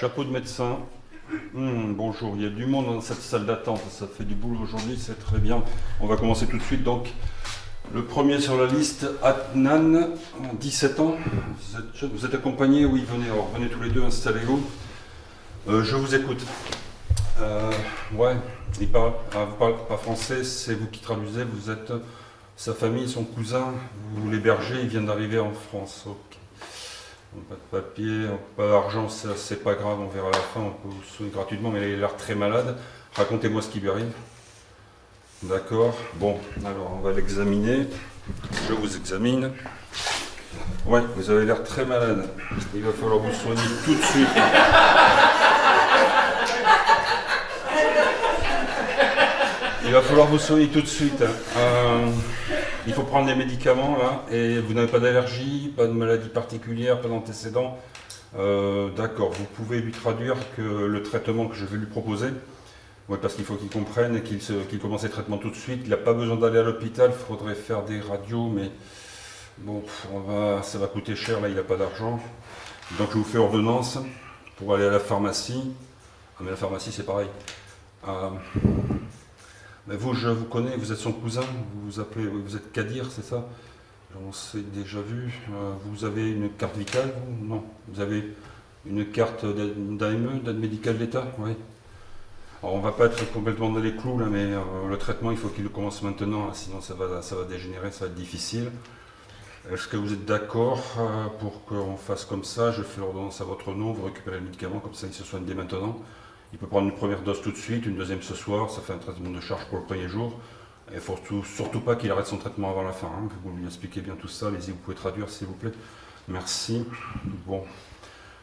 chapeau de médecin. Bonjour, il y a du monde dans cette salle d'attente, ça fait du boulot aujourd'hui, c'est très bien. On va commencer tout de suite donc. Le premier sur la liste, Adnan, 17 ans. Vous êtes accompagné? Oui, venez, alors venez tous les deux, installez-vous. Je vous écoute. Ouais, vous parle pas français, c'est vous qui traduisez, vous êtes sa famille, son cousin, vous l'hébergez, il vient d'arriver en France. Ok. Pas de papier, pas d'argent, c'est pas grave, on verra à la fin, on peut vous soigner gratuitement, mais il a l'air très malade. Racontez-moi ce qui lui arrive. D'accord, bon, alors on va l'examiner. Je vous examine. Ouais, vous avez l'air très malade. Il va falloir vous soigner tout de suite. Il va falloir vous soigner tout de suite. Il faut prendre des médicaments là, et vous n'avez pas d'allergie, pas de maladie particulière, pas d'antécédents. D'accord, vous pouvez lui traduire que le traitement que je vais lui proposer, ouais, parce qu'il faut qu'il comprenne et qu'il commence les traitements tout de suite. Il n'a pas besoin d'aller à l'hôpital, il faudrait faire des radios, mais bon, ça va coûter cher, là il n'a pas d'argent. Donc je vous fais ordonnance pour aller à la pharmacie. Ah, mais la pharmacie c'est pareil. Mais vous, je vous connais, vous êtes son cousin, vous êtes Kadir, c'est ça? On s'est déjà vu. Vous avez une carte vitale? Non. Vous avez une carte d'AME, d'aide médicale d'État? Oui. Alors on ne va pas être complètement dans les clous là, mais le traitement, il faut qu'il le commence maintenant, là, sinon ça va dégénérer, ça va être difficile. Est-ce que vous êtes d'accord pour qu'on fasse comme ça? Je fais l'ordonnance à votre nom, vous récupérez le médicament, comme ça il se soigne dès maintenant. Il peut prendre une première dose tout de suite, une deuxième ce soir, ça fait un traitement de charge pour le premier jour. Il ne faut surtout pas qu'il arrête son traitement avant la fin. Hein. Vous lui expliquez bien tout ça, allez-y, vous pouvez traduire s'il vous plaît. Merci. Bon,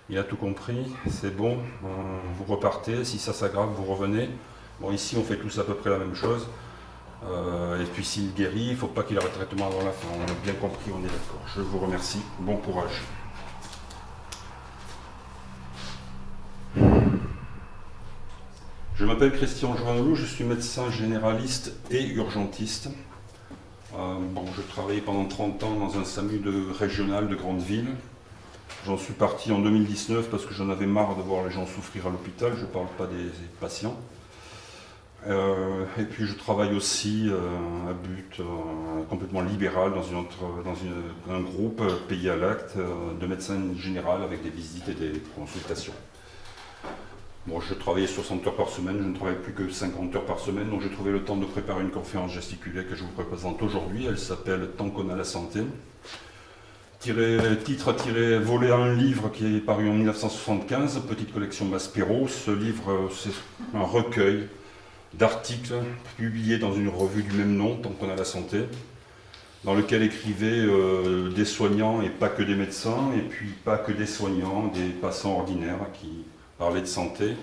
il a tout compris, c'est bon. Vous repartez, si ça s'aggrave, vous revenez. Bon, ici on fait tous à peu près la même chose. Et puis s'il guérit, il ne faut pas qu'il arrête le traitement avant la fin. On a bien compris, on est d'accord. Je vous remercie, bon courage. Je m'appelle Christian Joanneloup, je suis médecin généraliste et urgentiste. Je travaillais pendant 30 ans dans un SAMU régional de grande ville. J'en suis parti en 2019 parce que j'en avais marre de voir les gens souffrir à l'hôpital, je ne parle pas des patients. Et puis je travaille aussi à but complètement libéral dans un groupe payé à l'acte de médecins généraux avec des visites et des consultations. Bon, je travaillais 60 heures par semaine, je ne travaille plus que 50 heures par semaine, donc j'ai trouvé le temps de préparer une conférence gesticulée que je vous présente aujourd'hui. Elle s'appelle « Tant qu'on a la santé ». Titre tiré volé à un livre qui est paru en 1975, petite collection Maspero. Ce livre, c'est un recueil d'articles publiés dans une revue du même nom, « Tant qu'on a la santé », dans lequel écrivaient des soignants et pas que des médecins, et puis pas que des soignants, des passants ordinaires qui parler de santé,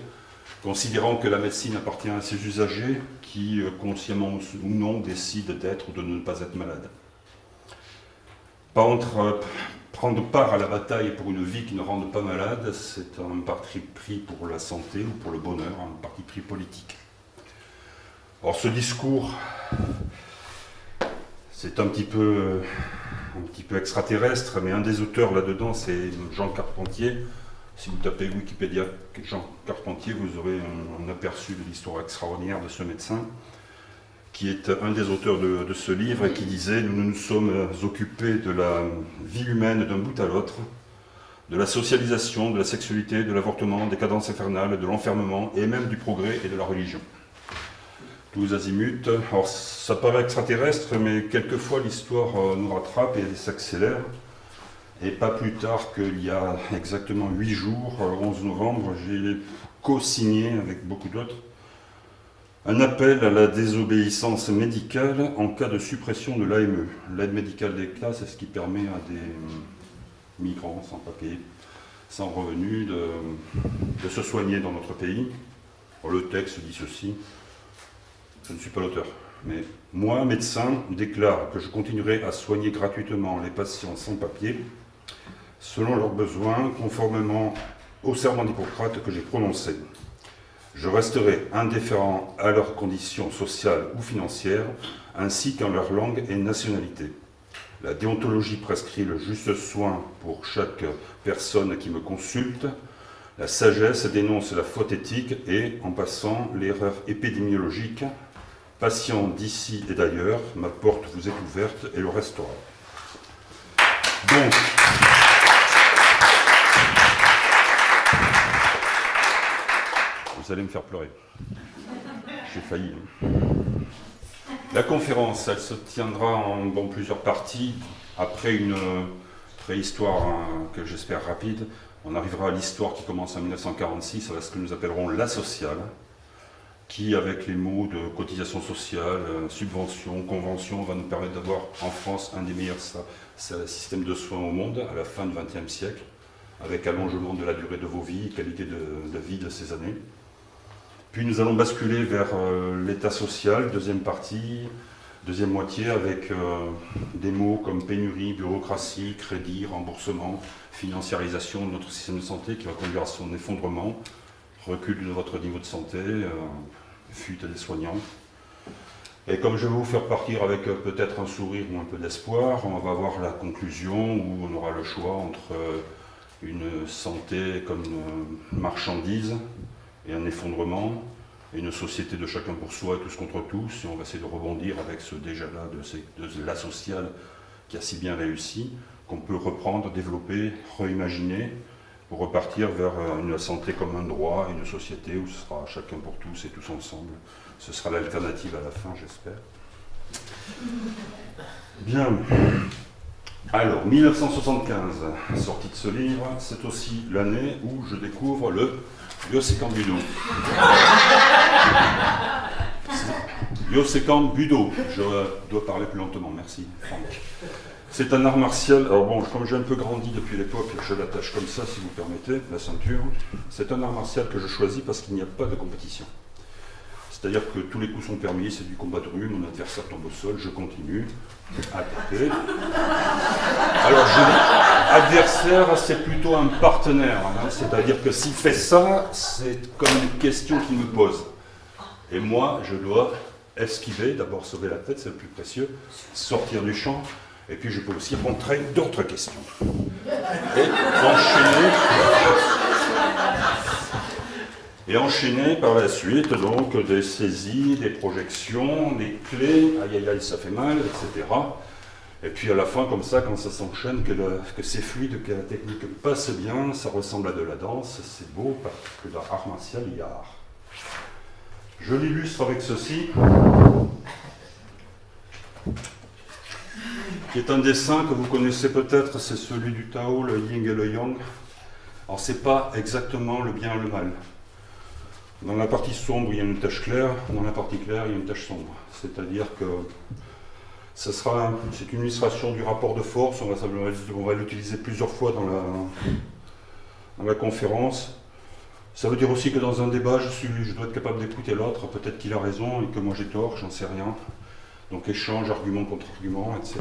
considérant que la médecine appartient à ses usagers qui, consciemment ou non, décident d'être ou de ne pas être malades. Prendre part à la bataille pour une vie qui ne rende pas malade, c'est un parti pris pour la santé ou pour le bonheur, un parti pris politique. Or ce discours, c'est un petit peu extraterrestre, mais un des auteurs là-dedans, c'est Jean Carpentier. Si vous tapez Wikipédia Jean Carpentier, vous aurez un aperçu de l'histoire extraordinaire de ce médecin, qui est un des auteurs de ce livre et qui disait « Nous nous sommes occupés de la vie humaine d'un bout à l'autre, de la socialisation, de la sexualité, de l'avortement, des cadences infernales, de l'enfermement et même du progrès et de la religion. » Tous azimuts. Alors ça paraît extraterrestre, mais quelquefois l'histoire nous rattrape et elle s'accélère. Et pas plus tard qu'il y a exactement 8 jours, 11 novembre, j'ai co-signé avec beaucoup d'autres un appel à la désobéissance médicale en cas de suppression de l'AME. L'aide médicale d'État, c'est ce qui permet à des migrants sans papier, sans revenus, de se soigner dans notre pays. Le texte dit ceci, je ne suis pas l'auteur. Mais moi, médecin, déclare que je continuerai à soigner gratuitement les patients sans papier, selon leurs besoins, conformément au serment d'Hippocrate que j'ai prononcé. Je resterai indifférent à leurs conditions sociales ou financières, ainsi qu'en leur langue et nationalité. La déontologie prescrit le juste soin pour chaque personne qui me consulte. La sagesse dénonce la faute éthique et, en passant, l'erreur épidémiologique. Patients d'ici et d'ailleurs, ma porte vous est ouverte et le restera. Donc, vous allez me faire pleurer. J'ai failli. La conférence, elle se tiendra en plusieurs parties. Après une préhistoire que j'espère rapide, on arrivera à l'histoire qui commence en 1946, avec ce que nous appellerons la sociale, qui, avec les mots de cotisation sociale, subvention, convention, va nous permettre d'avoir en France un des meilleurs systèmes de soins au monde à la fin du XXe siècle, avec allongement de la durée de vos vies, qualité de vie de ces années. Puis nous allons basculer vers l'état social, deuxième partie, deuxième moitié, avec des mots comme pénurie, bureaucratie, crédit, remboursement, financiarisation de notre système de santé qui va conduire à son effondrement, recul de votre niveau de santé, fuite des soignants. Et comme je vais vous faire partir avec peut-être un sourire ou un peu d'espoir, on va voir la conclusion où on aura le choix entre une santé comme une marchandise et un effondrement, et une société de chacun pour soi et tous contre tous, et on va essayer de rebondir avec ce déjà-là de la sociale qui a si bien réussi, qu'on peut reprendre, développer, réimaginer, pour repartir vers une santé comme un droit, une société où ce sera chacun pour tous et tous ensemble. Ce sera l'alternative à la fin, j'espère. Bien. Alors, 1975, sortie de ce livre, c'est aussi l'année où je découvre le Yosekan Budo. Yosekan Budo, je dois parler plus lentement, merci Franck. C'est un art martial, alors bon, comme j'ai un peu grandi depuis l'époque, je l'attache comme ça, si vous permettez, la ceinture. C'est un art martial que je choisis parce qu'il n'y a pas de compétition. C'est-à-dire que tous les coups sont permis, c'est du combat de rue, mon adversaire tombe au sol, je continue à taper. Alors, adversaire, c'est plutôt un partenaire, hein, c'est-à-dire que s'il fait ça, c'est comme une question qu'il me pose. Et moi, je dois esquiver, d'abord sauver la tête, c'est le plus précieux, sortir du champ, et puis je peux aussi rentrer d'autres questions. Et enchaîner par la suite donc des saisies, des projections, des clés, aïe aïe aïe ça fait mal, etc. Et puis à la fin comme ça, quand ça s'enchaîne, que c'est fluide, que la technique passe bien, ça ressemble à de la danse, c'est beau parce que dans art martial il y a art. Je l'illustre avec ceci, qui est un dessin que vous connaissez peut-être, c'est celui du Tao, le Yin et le Yang. Alors c'est pas exactement le bien et le mal. Dans la partie sombre, il y a une tache claire, dans la partie claire, il y a une tache sombre. C'est-à-dire que c'est une illustration du rapport de force, on va l'utiliser plusieurs fois dans la conférence. Ça veut dire aussi que dans un débat, je dois être capable d'écouter l'autre, peut-être qu'il a raison et que moi j'ai tort, j'en sais rien. Donc échange, argument contre argument, etc.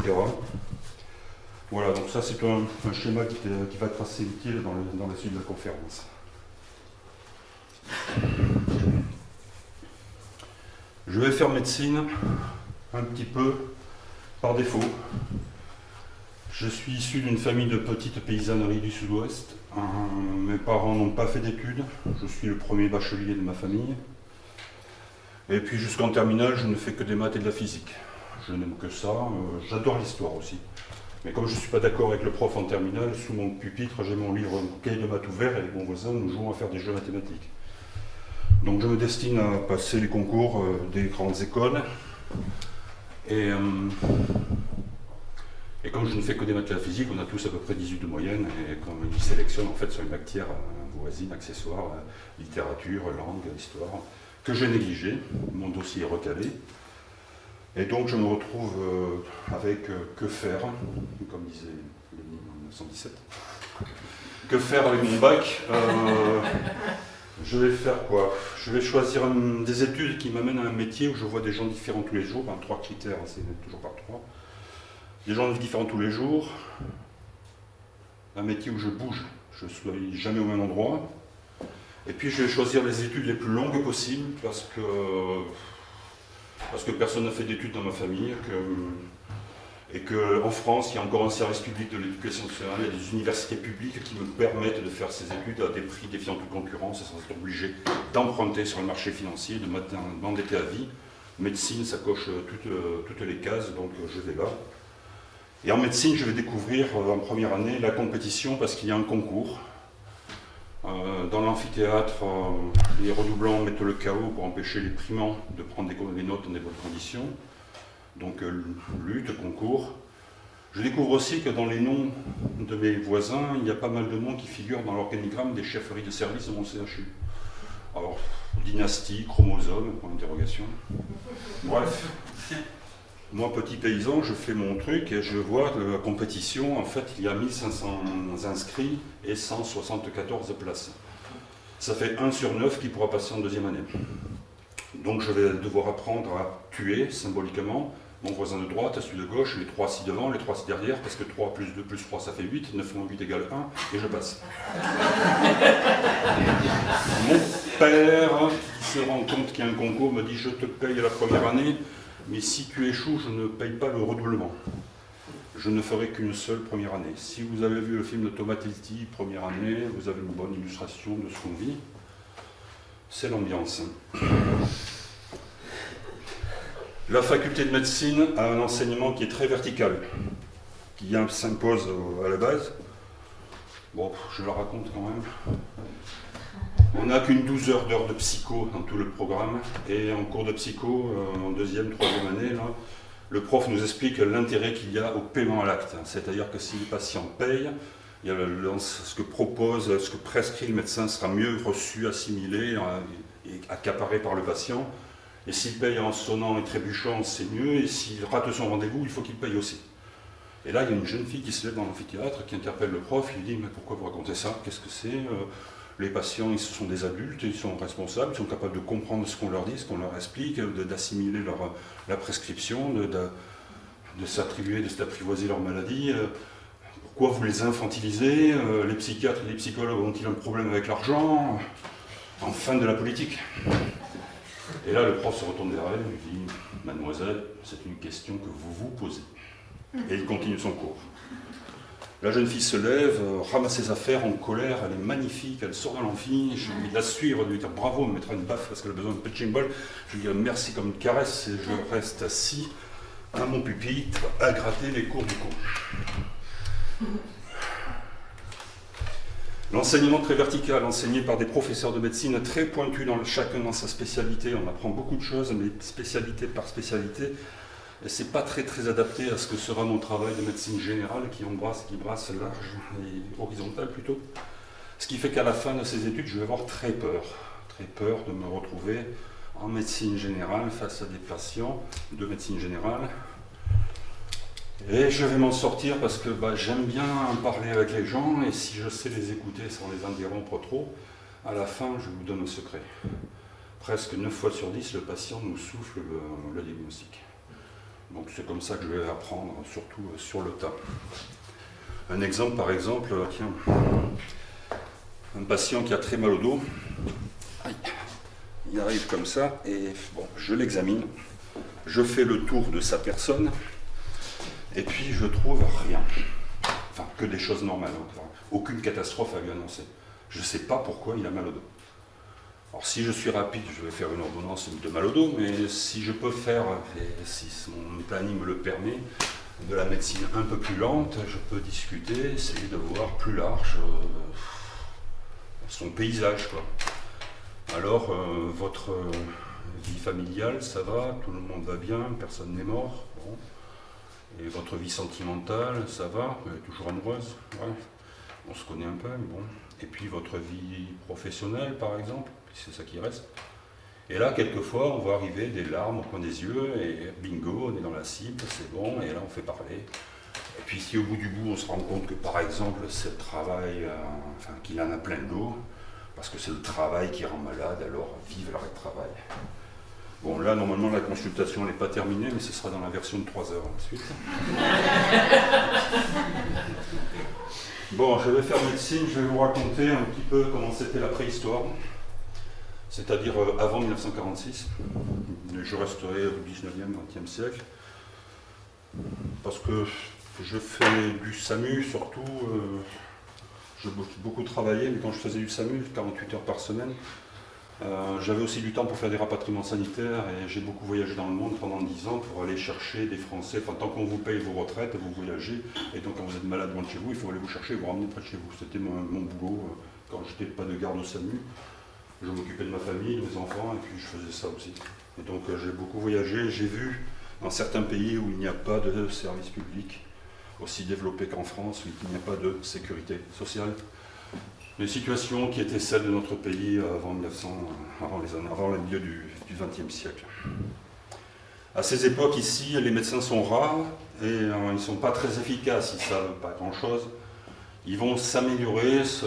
Voilà, donc ça c'est un schéma qui va être assez utile dans la suite de la conférence. Je vais faire médecine un petit peu par défaut. Je suis issu d'une famille de petites paysanneries du sud-ouest. Mes parents n'ont pas fait d'études. Je suis le premier bachelier de ma famille. Et puis jusqu'en terminale, je ne fais que des maths et de la physique. Je n'aime que ça. J'adore l'histoire aussi. Mais comme je ne suis pas d'accord avec le prof en terminale, sous mon pupitre, j'ai mon livre cahier de maths ouvert et avec mon voisin, nous jouons à faire des jeux mathématiques. Donc je me destine à passer les concours des grandes écoles. Et comme je ne fais que des maths et de la physique, on a tous à peu près 18 de moyenne. Et comme ils sélectionnent en fait sur une matière voisine, accessoire, littérature, langue, histoire, que j'ai négligé. Mon dossier est recalé. Et donc je me retrouve avec que faire, comme disait Lénine en 1917. Que faire avec mon bac Je vais faire quoi? Je vais choisir des études qui m'amènent à un métier où je vois des gens différents tous les jours. 3 critères, c'est toujours par 3. Des gens différents tous les jours. Un métier où je bouge, je ne suis jamais au même endroit. Et puis je vais choisir les études les plus longues possibles parce que personne n'a fait d'études dans ma famille. et qu'en France, il y a encore un service public de l'éducation nationale, il y a des universités publiques qui me permettent de faire ces études à des prix défiant toute concurrence, sans être obligé d'emprunter sur le marché financier, de m'endetter à vie. Médecine, ça coche toutes les cases, donc je vais là. Et en médecine, je vais découvrir en première année la compétition parce qu'il y a un concours. Dans l'amphithéâtre, les redoublants mettent le chaos pour empêcher les primants de prendre les notes dans des bonnes conditions. Donc lutte, concours. Je découvre aussi que dans les noms de mes voisins, il y a pas mal de noms qui figurent dans l'organigramme des chefferies de service de mon CHU. Alors, dynastie, chromosome, point d'interrogation. Bref, moi petit paysan, je fais mon truc et je vois que la compétition, en fait, il y a 1500 inscrits et 174 places. Ça fait 1 sur 9 qui pourra passer en deuxième année. Donc je vais devoir apprendre à tuer, symboliquement, mon voisin de droite, celui de gauche, les 3 ci devant, les 3 ci derrière, parce que 3 plus 2 plus 3 ça fait 8, 9 moins 8 égale 1, et je passe. Mon père, qui se rend compte qu'il y a un concours, me dit « Je te paye la première année, mais si tu échoues, je ne paye pas le redoublement. Je ne ferai qu'une seule première année. » Si vous avez vu le film de Tomatetti, première année, vous avez une bonne illustration de ce qu'on vit. C'est l'ambiance. La faculté de médecine a un enseignement qui est très vertical, qui s'impose à la base. Bon, je la raconte quand même. On n'a qu'une 12 heures de psycho dans tout le programme, et en cours de psycho, en deuxième, troisième année, là, le prof nous explique l'intérêt qu'il y a au paiement à l'acte. C'est-à-dire que si le patient paye, il y a ce que propose, ce que prescrit le médecin sera mieux reçu, assimilé et accaparé par le patient. Et s'il paye en sonnant et trébuchant, c'est mieux, et s'il rate son rendez-vous, il faut qu'il paye aussi. Et là, il y a une jeune fille qui se lève dans l'amphithéâtre, qui interpelle le prof, il lui dit « Mais pourquoi vous racontez ça? Qu'est-ce que c'est ? Les patients, ils sont des adultes, ils sont responsables, ils sont capables de comprendre ce qu'on leur dit, ce qu'on leur explique, d'assimiler la prescription, de s'apprivoiser leur maladie. Pourquoi vous les infantilisez? Les psychiatres et les psychologues ont-ils un problème avec l'argent? Enfin de la politique. » Et là, le prof se retourne vers elle et lui dit « Mademoiselle, c'est une question que vous vous posez. » Et il continue son cours. La jeune fille se lève, ramasse ses affaires en colère, elle est magnifique, elle sort de l'amphi, je vais la suivre, lui dire bravo, me mettra une baffe parce qu'elle a besoin de punching ball. Je lui dis merci comme une caresse et je reste assis à mon pupitre à gratter les cours du cours. L'enseignement très vertical, enseigné par des professeurs de médecine très pointus, chacun dans sa spécialité. On apprend beaucoup de choses, mais spécialité par spécialité. Et c'est pas très adapté à ce que sera mon travail de médecine générale qui brasse large et horizontal plutôt. Ce qui fait qu'à la fin de ces études, je vais avoir très peur de me retrouver en médecine générale face à des patients de médecine générale. Et je vais m'en sortir parce que j'aime bien parler avec les gens et si je sais les écouter sans les interrompre trop, à la fin je vous donne un secret. Presque 9 fois sur 10, le patient nous souffle le diagnostic. Donc c'est comme ça que je vais apprendre, surtout sur le tas. Un exemple par exemple, tiens, un patient qui a très mal au dos, il arrive comme ça et bon, je l'examine, je fais le tour de sa personne et puis je trouve rien. Enfin, que des choses normales, enfin, aucune catastrophe à lui annoncer. Je ne sais pas pourquoi il a mal au dos. Alors si je suis rapide, je vais faire une ordonnance de mal au dos, mais si je peux faire, et si mon planning me le permet, de la médecine un peu plus lente, je peux discuter, essayer de voir plus large son paysage, quoi. Alors, votre vie familiale, ça va, tout le monde va bien, personne n'est mort, bon. Et votre vie sentimentale, ça va, vous êtes toujours amoureuse, ouais. On se connaît un peu, mais bon. Et puis votre vie professionnelle, par exemple, c'est ça qui reste. Et là, quelquefois, on va arriver des larmes au coin des yeux, et bingo, on est dans la cible, c'est bon, et là, on fait parler. Et puis si au bout du bout, on se rend compte que, par exemple, c'est le travail, qu'il en a plein le dos, parce que c'est le travail qui rend malade, alors vive l'arrêt de travail. Bon, là, normalement, la consultation n'est pas terminée, mais ce sera dans la version de 3 heures ensuite. Bon, je vais faire médecine, je vais vous raconter un petit peu comment c'était la préhistoire, c'est-à-dire avant 1946. Je resterai au 19e, 20e siècle. parce que je fais du SAMU surtout. J'ai beaucoup travaillé, mais quand je faisais du SAMU, 48 heures par semaine, j'avais aussi du temps pour faire des rapatriements sanitaires et j'ai beaucoup voyagé dans le monde pendant 10 ans pour aller chercher des Français. Enfin, tant qu'on vous paye vos retraites, vous voyagez, et donc quand vous êtes malade loin de chez vous, il faut aller vous chercher et vous ramener près de chez vous. C'était mon boulot. Quand j'étais pas de garde au SAMU, je m'occupais de ma famille, de mes enfants, et puis je faisais ça aussi. Et donc j'ai beaucoup voyagé, j'ai vu dans certains pays où il n'y a pas de service public aussi développé qu'en France, où il n'y a pas de sécurité sociale, les situations qui étaient celles de notre pays avant le milieu du XXe siècle. À ces époques ici, les médecins sont rares et ils ne sont pas très efficaces, ils ne savent pas grand-chose. Ils vont s'améliorer, être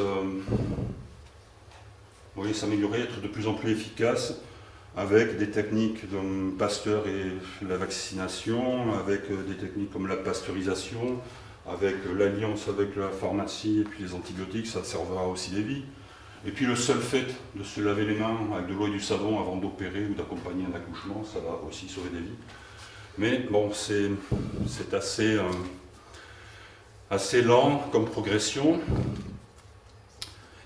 de plus en plus efficaces avec des techniques comme Pasteur et la vaccination, avec des techniques comme la pasteurisation, avec l'alliance avec la pharmacie et puis les antibiotiques, ça sauvera aussi des vies. Et puis le seul fait de se laver les mains avec de l'eau et du savon avant d'opérer ou d'accompagner un accouchement, ça va aussi sauver des vies. Mais bon, c'est assez lent comme progression.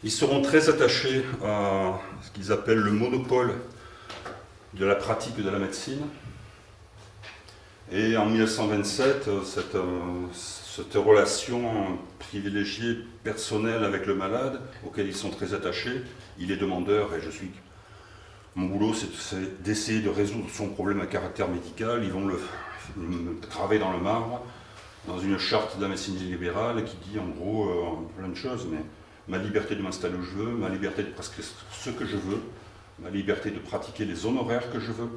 Ils seront très attachés à ce qu'ils appellent le monopole de la pratique de la médecine. Et en 1927, cette relation privilégiée, personnelle avec le malade, auquel ils sont très attachés, il est demandeur et mon boulot, c'est d'essayer de résoudre son problème à caractère médical. Ils vont le graver dans le marbre, dans une charte de la médecine libérale qui dit en gros plein de choses, mais ma liberté de m'installer où je veux, ma liberté de prescrire ce que je veux, ma liberté de pratiquer les honoraires que je veux,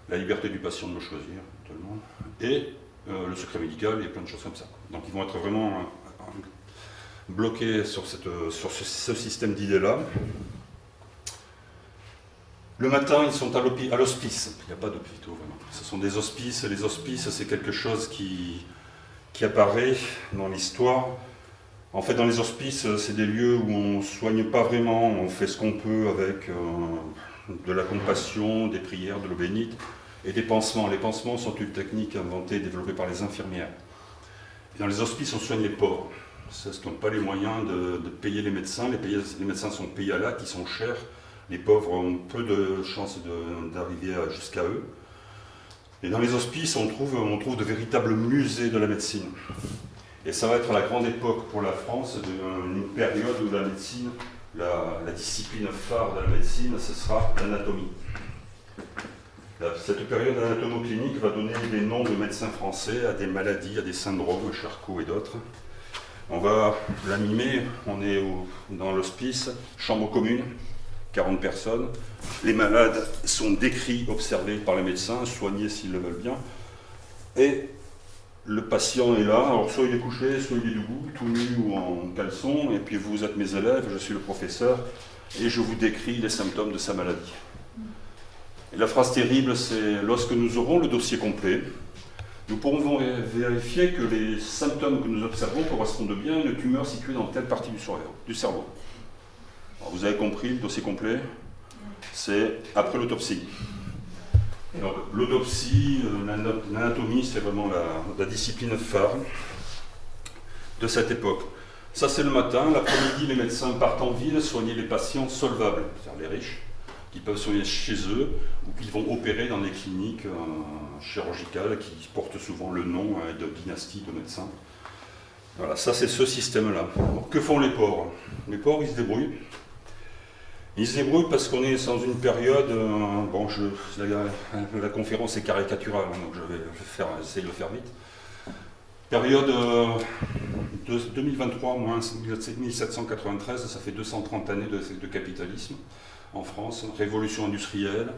la liberté du patient de me choisir, tout le monde, et le secret médical et plein de choses comme ça. Donc ils vont être vraiment bloqués sur ce système d'idées-là. Le matin, ils sont à l'hospice. Il n'y a pas d'hôpitaux, vraiment. Ce sont des hospices. Les hospices, c'est quelque chose qui apparaît dans l'histoire. En fait, dans les hospices, c'est des lieux où on ne soigne pas vraiment, on fait ce qu'on peut avec de la compassion, des prières, de l'eau bénite et des pansements. Les pansements sont une technique inventée et développée par les infirmières. Et dans les hospices, on soigne les pauvres. Ceux qui n'ont pas les moyens de payer les médecins. Les médecins sont payés à l'acte, ils sont chers. Les pauvres ont peu de chances d'arriver jusqu'à eux. Et dans les hospices, on trouve de véritables musées de la médecine. Et ça va être la grande époque pour la France, une période où la médecine, la discipline phare de la médecine, ce sera l'anatomie. Cette période anatomo-clinique va donner des noms de médecins français à des maladies, à des syndromes, Charcot et d'autres. On va l'animer, on est dans l'hospice, chambre commune, 40 personnes. Les malades sont décrits, observés par les médecins, soignés s'ils le veulent bien. Et le patient est là, alors soit il est couché, soit il est debout, tout nu ou en caleçon, et puis vous êtes mes élèves, je suis le professeur, et je vous décris les symptômes de sa maladie. Et la phrase terrible, c'est « Lorsque nous aurons le dossier complet, nous pourrons vérifier que les symptômes que nous observons correspondent bien à une tumeur située dans telle partie du cerveau. » Alors, vous avez compris, le dossier complet, c'est après l'autopsie. Donc l'autopsie, l'anatomie, c'est vraiment la discipline phare de cette époque. Ça, c'est le matin. L'après-midi, les médecins partent en ville soigner les patients solvables, c'est-à-dire les riches, qui peuvent soigner chez eux ou qui vont opérer dans des cliniques chirurgicales qui portent souvent le nom de dynastie de médecins. Voilà, ça, c'est ce système-là. Que font les pauvres? Les pauvres, ils se débrouillent. Ils se débrouillent parce qu'on est dans une période, la conférence est caricaturale, donc je vais essayer de le faire vite. Période de 2023, moins 1793, ça fait 230 années de capitalisme en France, révolution industrielle,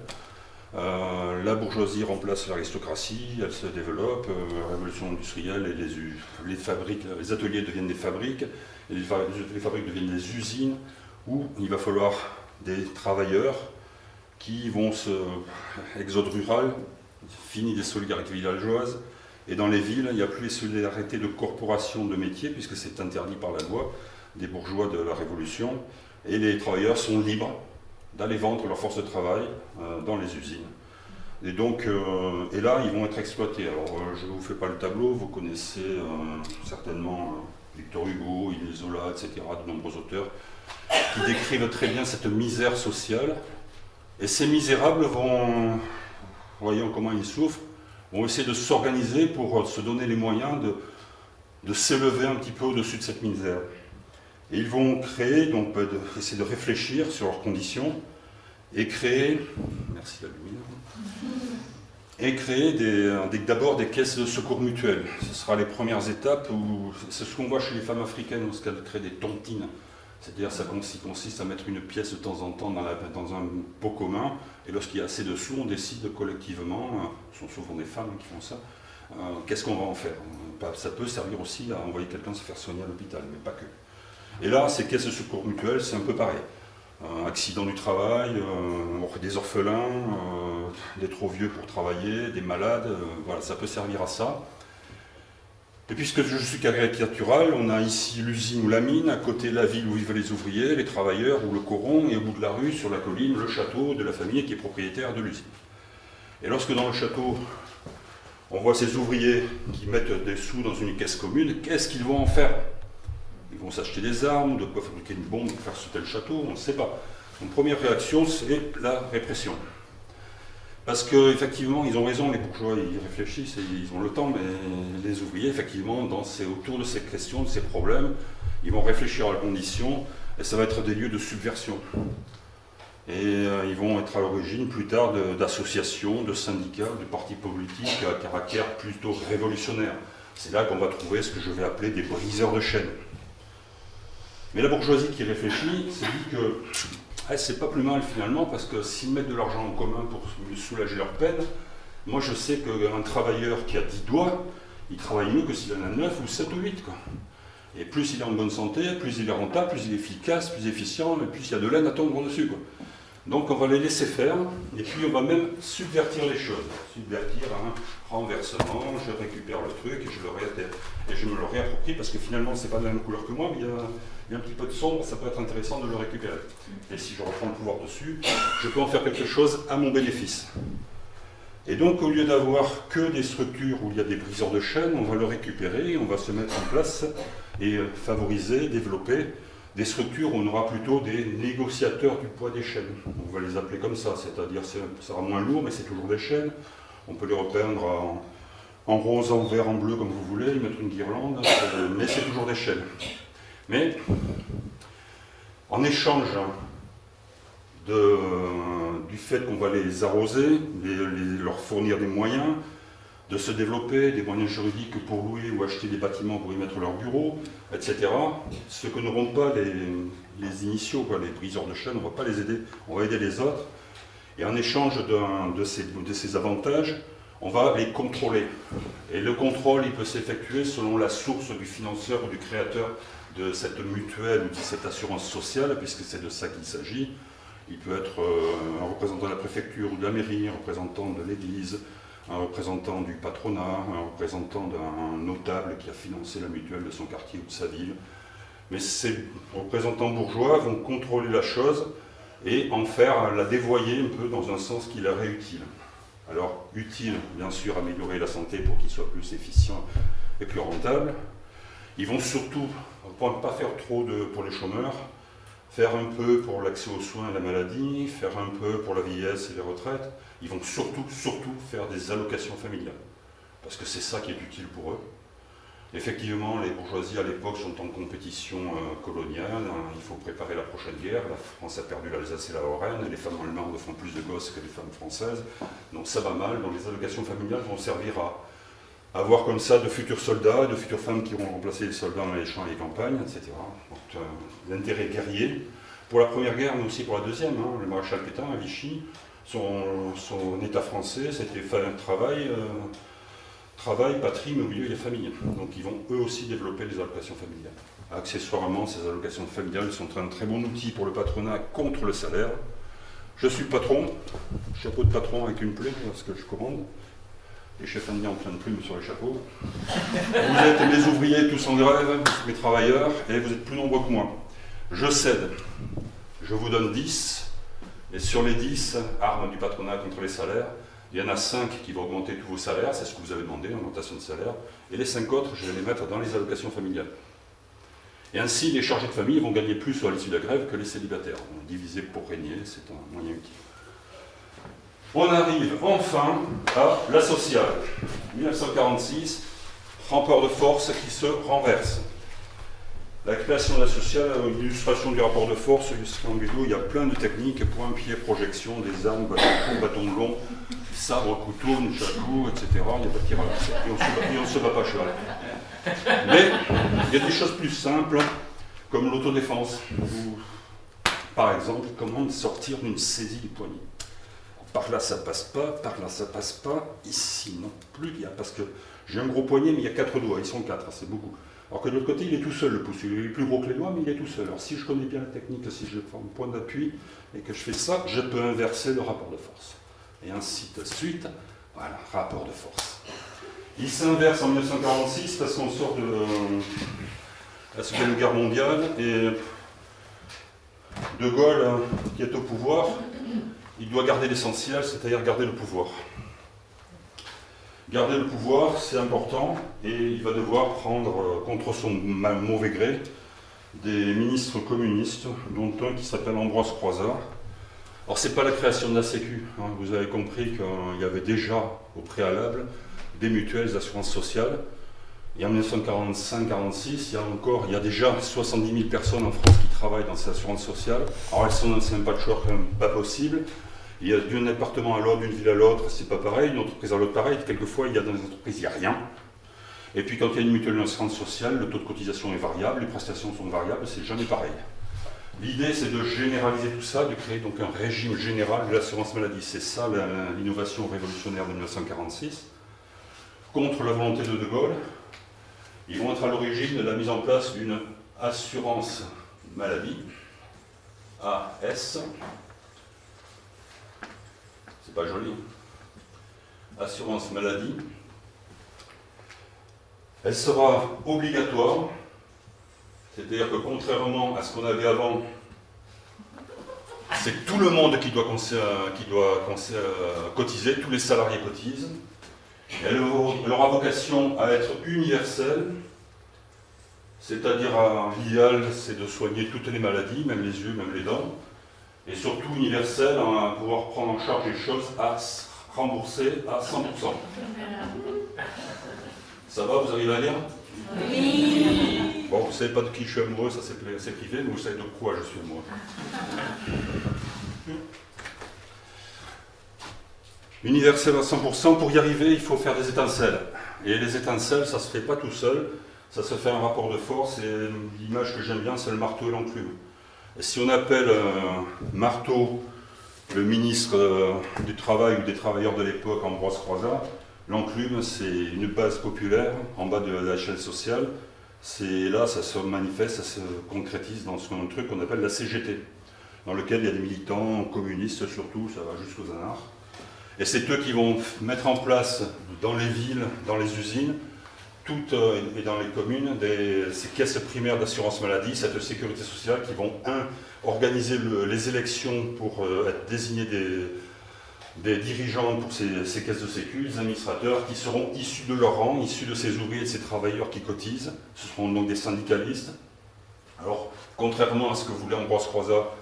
la bourgeoisie remplace l'aristocratie, elle se développe, révolution industrielle, et les ateliers deviennent des fabriques, et les fabriques deviennent des usines, où il va falloir des travailleurs qui vont exode rural, fini des solidarités villageoises, et dans les villes, il n'y a plus les solidarités de corporations de métiers, puisque c'est interdit par la loi des bourgeois de la Révolution, et les travailleurs sont libres d'aller vendre leur force de travail dans les usines. Et donc, et là, ils vont être exploités. Alors, je ne vous fais pas le tableau, vous connaissez certainement Victor Hugo, Émile Zola, etc., de nombreux auteurs, qui décrivent très bien cette misère sociale. Et ces misérables vont, voyons comment ils souffrent, vont essayer de s'organiser pour se donner les moyens de s'élever un petit peu au-dessus de cette misère. Et ils vont créer, donc essayer de réfléchir sur leurs conditions, et créer, merci la lumière, et créer d'abord des caisses de secours mutuels. Ce sera les premières étapes, c'est ce qu'on voit chez les femmes africaines lorsqu'elles créent des tontines. C'est-à-dire ça consiste à mettre une pièce de temps en temps dans un pot commun, et lorsqu'il y a assez de sous, on décide collectivement, ce sont souvent des femmes qui font ça, qu'est-ce qu'on va en faire. Ça peut servir aussi à envoyer quelqu'un se faire soigner à l'hôpital, mais pas que. Et là, ces caisses de secours mutuels, c'est un peu pareil. Accident du travail, des orphelins, des trop vieux pour travailler, des malades, voilà, ça peut servir à ça. Et puisque je suis caricatural, on a ici l'usine ou la mine, à côté la ville où vivent les ouvriers, les travailleurs ou le coron, et au bout de la rue, sur la colline, le château de la famille qui est propriétaire de l'usine. Et lorsque dans le château, on voit ces ouvriers qui mettent des sous dans une caisse commune, qu'est-ce qu'ils vont en faire? Ils vont s'acheter des armes, de quoi fabriquer une bombe pour faire sauter le château, on ne sait pas. Donc première réaction, c'est la répression. Parce qu'effectivement, ils ont raison, les bourgeois, ils réfléchissent et ils ont le temps, mais les ouvriers, effectivement, autour de ces questions, de ces problèmes, ils vont réfléchir à leurs conditions, et ça va être des lieux de subversion. Et ils vont être à l'origine, plus tard, d'associations, de syndicats, de partis politiques à caractère plutôt révolutionnaire. C'est là qu'on va trouver ce que je vais appeler des briseurs de chaînes. Mais la bourgeoisie qui réfléchit se dit que c'est pas plus mal finalement, parce que s'ils mettent de l'argent en commun pour soulager leur peine, moi je sais qu'un travailleur qui a 10 doigts, il travaille mieux que s'il en a 9 ou 7 ou 8. Quoi. Et plus il est en bonne santé, plus il est rentable, plus il est efficace, plus efficient, et plus il y a de laine à tondre dessus. Quoi. Donc on va les laisser faire, et puis on va même subvertir les choses. Subvertir un renversement, je récupère le truc et je me le réapproprie, parce que finalement c'est pas de la même couleur que moi, mais il y a un petit peu de sombre, ça peut être intéressant de le récupérer. Et si je reprends le pouvoir dessus, je peux en faire quelque chose à mon bénéfice. Et donc au lieu d'avoir que des structures où il y a des briseurs de chaînes, on va le récupérer, et on va se mettre en place et favoriser, développer des structures où on aura plutôt des négociateurs du poids des chaînes. On va les appeler comme ça, c'est-à-dire ça sera moins lourd, mais c'est toujours des chaînes. On peut les repeindre en rose, en vert, en bleu, comme vous voulez, y mettre une guirlande, mais c'est toujours des chaînes. Mais en échange du fait qu'on va les arroser, leur fournir des moyens de se développer, des moyens juridiques pour louer ou acheter des bâtiments pour y mettre leurs bureaux, etc. Ce que n'auront pas les initiaux, quoi, les briseurs de chaînes, on ne va pas les aider, on va aider les autres. Et en échange de ces avantages, on va les contrôler. Et le contrôle, il peut s'effectuer selon la source du financeur ou du créateur de cette mutuelle ou de cette assurance sociale, puisque c'est de ça qu'il s'agit. Il peut être un représentant de la préfecture ou de la mairie, un représentant de l'église, un représentant du patronat, un représentant d'un notable qui a financé la mutuelle de son quartier ou de sa ville. Mais ces représentants bourgeois vont contrôler la chose et en faire la dévoyer un peu dans un sens qui leur est utile. Alors, utile, bien sûr, améliorer la santé pour qu'il soit plus efficient et plus rentable. Ils vont surtout, pour ne pas faire trop pour les chômeurs, faire un peu pour l'accès aux soins et la maladie, faire un peu pour la vieillesse et les retraites. Ils vont surtout faire des allocations familiales, parce que c'est ça qui est utile pour eux. Effectivement, les bourgeoisies à l'époque sont en compétition coloniale, il faut préparer la prochaine guerre, la France a perdu l'Alsace et la Lorraine, et les femmes allemandes font plus de gosses que les femmes françaises, donc ça va mal, donc les allocations familiales vont servir à avoir comme ça de futurs soldats, de futures femmes qui vont remplacer les soldats dans les champs et les campagnes, etc. Donc l'intérêt guerrier, pour la première guerre, mais aussi pour la deuxième, hein, le maréchal Pétain à Vichy, son état français, c'était travail, patrie, mais au milieu il y a famille. Donc ils vont eux aussi développer les allocations familiales. Accessoirement, ces allocations familiales sont un très bon outil pour le patronat contre le salaire. Je suis patron, chapeau de patron avec une plume, parce que je commande. Les chefs indiens ont plein de plumes sur les chapeaux. Vous êtes mes ouvriers tous en grève, mes travailleurs, et vous êtes plus nombreux que moi. Je cède. Je vous donne 10, et sur les 10, armes du patronat contre les salaires, Il y en a 5 qui vont augmenter tous vos salaires, c'est ce que vous avez demandé, augmentation de salaire. Et les 5 autres, je vais les mettre dans les allocations familiales. Et ainsi, les chargés de famille vont gagner plus à l'issue de la grève que les célibataires. Diviser pour régner, c'est un moyen utile. On arrive enfin à la sociale. 1946, rapport de force qui se renverse. La création de la sociale, l'illustration du rapport de force, jusqu'en vidéo, il y a plein de techniques, point, pied, projection, des armes, bâton long, sabre, couteau, nunchaku, etc. Il n'y a pas de tir à l'arc, et on ne se bat pas à cheval. Mais il y a des choses plus simples, comme l'autodéfense, ou par exemple, comment sortir d'une saisie du poignet. Par là ça passe pas, ici non plus, parce que j'ai un gros poignet, mais il y a 4 doigts, ils sont 4, c'est beaucoup. Alors que de l'autre côté, il est tout seul le pouce, il est plus gros que les doigts, mais il est tout seul. Alors si je connais bien la technique, si je prends un point d'appui et que je fais ça, je peux inverser le rapport de force. Et ainsi de suite, voilà, rapport de force. Il s'inverse en 1946 parce qu'on sort de la Seconde Guerre mondiale et De Gaulle, qui est au pouvoir, il doit garder l'essentiel, c'est-à-dire garder le pouvoir. Garder le pouvoir, c'est important, et il va devoir prendre, contre son mauvais gré, des ministres communistes, dont un qui s'appelle Ambroise Croizat. Alors, c'est pas la création de la Sécu, hein. Vous avez compris qu'il y avait déjà, au préalable, des mutuelles, des assurances sociales. Et en 1945-46, il y a déjà 70 000 personnes en France qui travaillent dans ces assurances sociales. Alors, elles sont dans un patchwork quand même pas possible. Il y a d'un département à l'autre, d'une ville à l'autre, c'est pas pareil, une entreprise à l'autre pareil. Quelquefois, il y a dans les entreprises, il n'y a rien. Et puis quand il y a une mutuelle d'assurance sociale, le taux de cotisation est variable, les prestations sont variables, c'est jamais pareil. L'idée, c'est de généraliser tout ça, de créer donc un régime général de l'assurance maladie. C'est ça l'innovation révolutionnaire de 1946. Contre la volonté de De Gaulle, ils vont être à l'origine de la mise en place d'une assurance maladie, AS. C'est pas joli. Assurance maladie. Elle sera obligatoire, c'est-à-dire que contrairement à ce qu'on avait avant, c'est tout le monde qui doit cotiser, tous les salariés cotisent. Elle aura vocation à être universelle, c'est-à-dire l'idéal c'est de soigner toutes les maladies, même les yeux, même les dents, et surtout universelle, à pouvoir prendre en charge les choses à rembourser à 100%. Ça va, vous arrivez à lire? Oui. Bon, vous ne savez pas de qui je suis amoureux, ça c'est privé, mais vous savez de quoi je suis amoureux. Universel à 100%, pour y arriver, il faut faire des étincelles. Et les étincelles, ça ne se fait pas tout seul, ça se fait un rapport de force, et l'image que j'aime bien, c'est le marteau et l'enclume. Et si on appelle marteau le ministre du Travail ou des travailleurs de l'époque, Ambroise Croizat, l'enclume, c'est une base populaire en bas de l'échelle sociale. Là, ça se manifeste, ça se concrétise dans un truc qu'on appelle la CGT, dans lequel il y a des militants communistes surtout, ça va jusqu'aux anards. Et c'est eux qui vont mettre en place dans les villes, dans les usines, et dans les communes, ces caisses primaires d'assurance maladie, cette sécurité sociale, qui vont, organiser les élections pour être désignés des dirigeants pour ces caisses de sécu, des administrateurs qui seront issus de leur rang, issus de ces ouvriers et de ces travailleurs qui cotisent. Ce seront donc des syndicalistes. Alors, contrairement à ce que voulait Ambroise Croizat,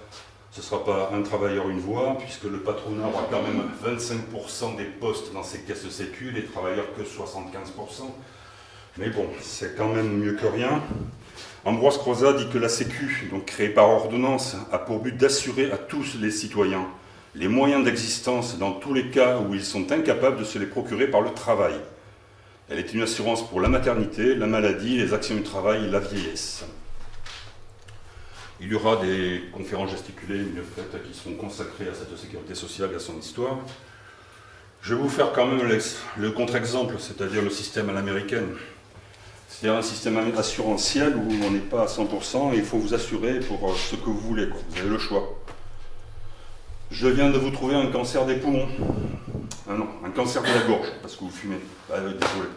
ce ne sera pas un travailleur, une voix, puisque le patronat aura quand même 25% des postes dans ces caisses de sécu, les travailleurs que 75%. Mais bon, c'est quand même mieux que rien. Ambroise Croizat dit que la Sécu, donc créée par ordonnance, a pour but d'assurer à tous les citoyens les moyens d'existence dans tous les cas où ils sont incapables de se les procurer par le travail. Elle est une assurance pour la maternité, la maladie, les accidents du travail et la vieillesse. Il y aura des conférences gesticulées mieux faites qui seront consacrées à cette sécurité sociale et à son histoire. Je vais vous faire quand même le contre-exemple, c'est-à-dire le système à l'américaine. C'est-à-dire un système assurantiel où on n'est pas à 100% et il faut vous assurer pour ce que vous voulez. Vous avez le choix. Je viens de vous trouver un cancer des poumons. Ah non, un cancer de la gorge, parce que vous fumez. Ah, désolé.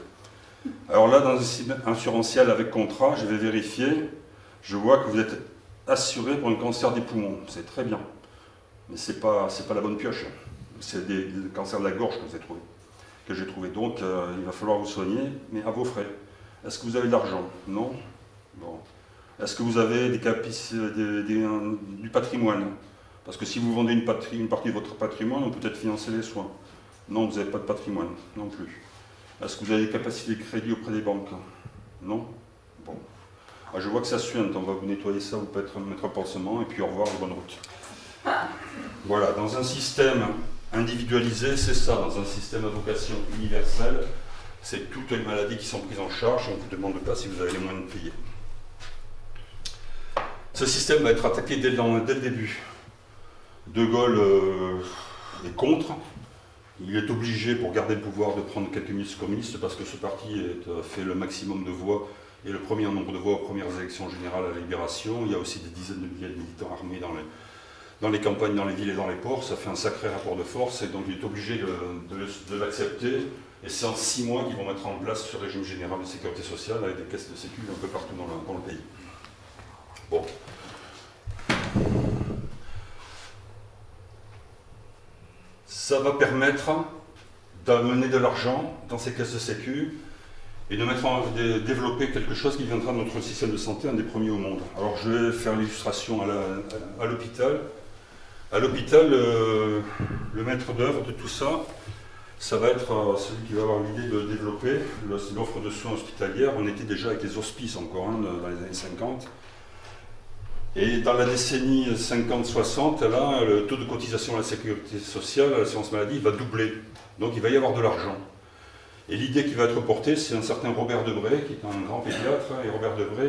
Alors là, dans un système assurantiel avec contrat, je vais vérifier. Je vois que vous êtes assuré pour un cancer des poumons. C'est très bien. Mais c'est pas la bonne pioche. c'est des cancers de la gorge que j'ai trouvé. Donc il va falloir vous soigner, mais à vos frais. Est-ce que vous avez de l'argent? Non. Bon. Est-ce que vous avez du patrimoine? Parce que si vous vendez une partie de votre patrimoine, on peut peut-être financer les soins. Non, vous n'avez pas de patrimoine, non plus. Est-ce que vous avez des capacités de crédit auprès des banques? Non. Bon. Ah, je vois que ça suinte, on va vous nettoyer ça, vous mettre un pansement, et puis au revoir, bonne route. Voilà, dans un système individualisé, c'est ça, dans un système à vocation universelle, c'est toutes les maladies qui sont prises en charge, on ne vous demande pas si vous avez les moyens de payer. Ce système va être attaqué dès le début. De Gaulle est contre. Il est obligé, pour garder le pouvoir, de prendre quelques ministres communistes parce que ce parti fait le maximum de voix et le premier nombre de voix aux premières élections générales à la Libération. Il y a aussi des dizaines de milliers de militants armés dans les campagnes, dans les villes et dans les ports. Ça fait un sacré rapport de force et donc il est obligé de l'accepter. Et c'est en 6 mois qu'ils vont mettre en place ce régime général de sécurité sociale avec des caisses de sécu un peu partout dans le pays. Bon. Ça va permettre d'amener de l'argent dans ces caisses de sécu et de développer quelque chose qui viendra de notre système de santé, un des premiers au monde. Alors je vais faire l'illustration à l'hôpital. À l'hôpital, le maître d'œuvre de tout ça, ça va être celui qui va avoir l'idée de développer l'offre de soins hospitalière. On était déjà avec les hospices encore dans les années 50. Et dans la décennie 50-60, là, le taux de cotisation à la sécurité sociale, à l'assurance maladie, va doubler. Donc il va y avoir de l'argent. Et l'idée qui va être portée, c'est un certain Robert Debré, qui est un grand pédiatre. Et Robert Debré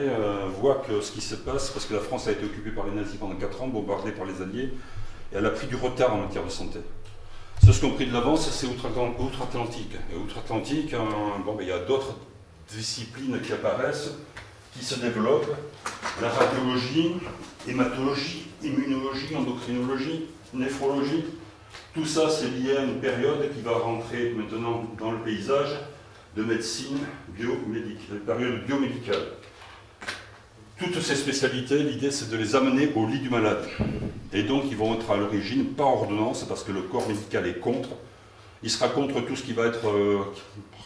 voit que ce qui se passe, parce que la France a été occupée par les nazis pendant 4 ans, bombardée par les Alliés, et elle a pris du retard en matière de santé. Ceux qui ont pris de l'avance, c'est outre-Atlantique. Et outre-Atlantique, il y a d'autres disciplines qui apparaissent, qui se développent. La radiologie, hématologie, immunologie, endocrinologie, néphrologie, tout ça c'est lié à une période qui va rentrer maintenant dans le paysage de médecine biomédicale, la période biomédicale. Toutes ces spécialités, l'idée c'est de les amener au lit du malade. Et donc ils vont être à l'origine par ordonnance, parce que le corps médical est contre. Il sera contre tout ce qui va être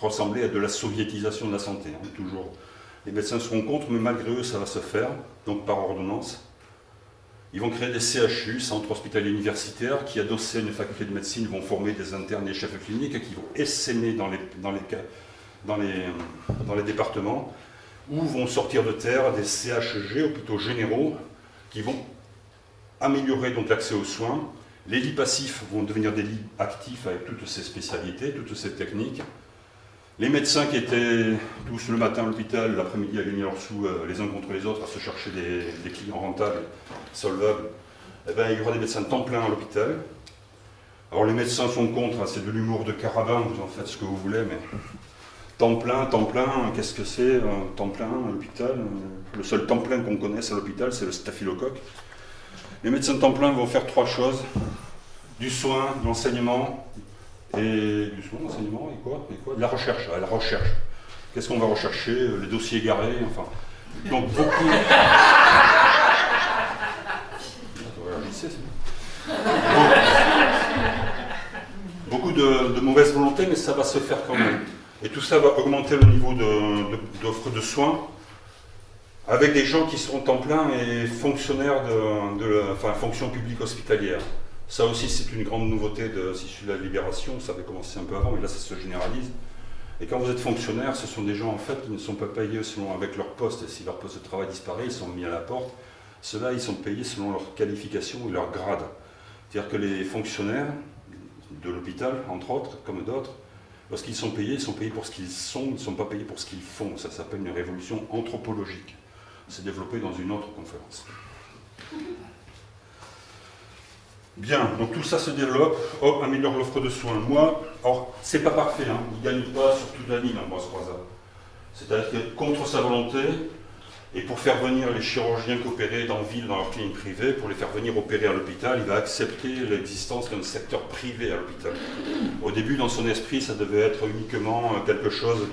ressemblé à de la soviétisation de la santé, toujours. Les médecins seront contre, mais malgré eux, ça va se faire, donc par ordonnance. Ils vont créer des CHU, centres hospitaliers universitaires, qui, adossés à une faculté de médecine, vont former des internes et chefs cliniques qui vont essaimer dans les départements, où vont sortir de terre des CHG, hôpitaux généraux, qui vont améliorer donc l'accès aux soins. Les lits passifs vont devenir des lits actifs avec toutes ces spécialités, toutes ces techniques. Les médecins qui étaient tous le matin à l'hôpital, l'après-midi à gagner leurs sous les uns contre les autres, à se chercher des clients rentables, solvables, eh bien, il y aura des médecins de temps plein à l'hôpital. Alors les médecins sont contre, c'est de l'humour de Carabin, vous en faites ce que vous voulez, mais temps plein, qu'est-ce que c'est temps plein à l'hôpital? Le seul temps plein qu'on connaisse à l'hôpital, c'est le staphylocoque. Les médecins de temps plein vont faire 3 choses: du soin, de l'enseignement, et du soin, l'enseignement, et quoi? De la recherche. La recherche. Qu'est-ce qu'on va rechercher? Les dossiers égarés, enfin. Donc beaucoup. Beaucoup de mauvaise volonté, mais ça va se faire quand même. Et tout ça va augmenter le niveau d'offre de soins avec des gens qui seront temps plein et fonctionnaires fonction publique hospitalière. Ça aussi, c'est une grande nouveauté issue de la Libération. Ça avait commencé un peu avant, mais là, ça se généralise. Et quand vous êtes fonctionnaire, ce sont des gens en fait qui ne sont pas payés avec leur poste. Et si leur poste de travail disparaît, ils sont mis à la porte. Ceux-là, ils sont payés selon leur qualification et leur grade. C'est-à-dire que les fonctionnaires de l'hôpital, entre autres, comme d'autres, lorsqu'ils sont payés pour ce qu'ils sont, ils ne sont pas payés pour ce qu'ils font. Ça s'appelle une révolution anthropologique. C'est développé dans une autre conférence. Bien, donc tout ça se développe, hop, améliore l'offre de soins. Moi, alors, c'est pas parfait, il ne gagne pas sur toute la ligne, Ambroise Croizat. C'est-à-dire que contre sa volonté, et pour faire venir les chirurgiens qui opéraient dans ville, dans leur clinique privée, pour les faire venir opérer à l'hôpital, il va accepter l'existence d'un secteur privé à l'hôpital. Au début, dans son esprit, ça devait être uniquement quelque chose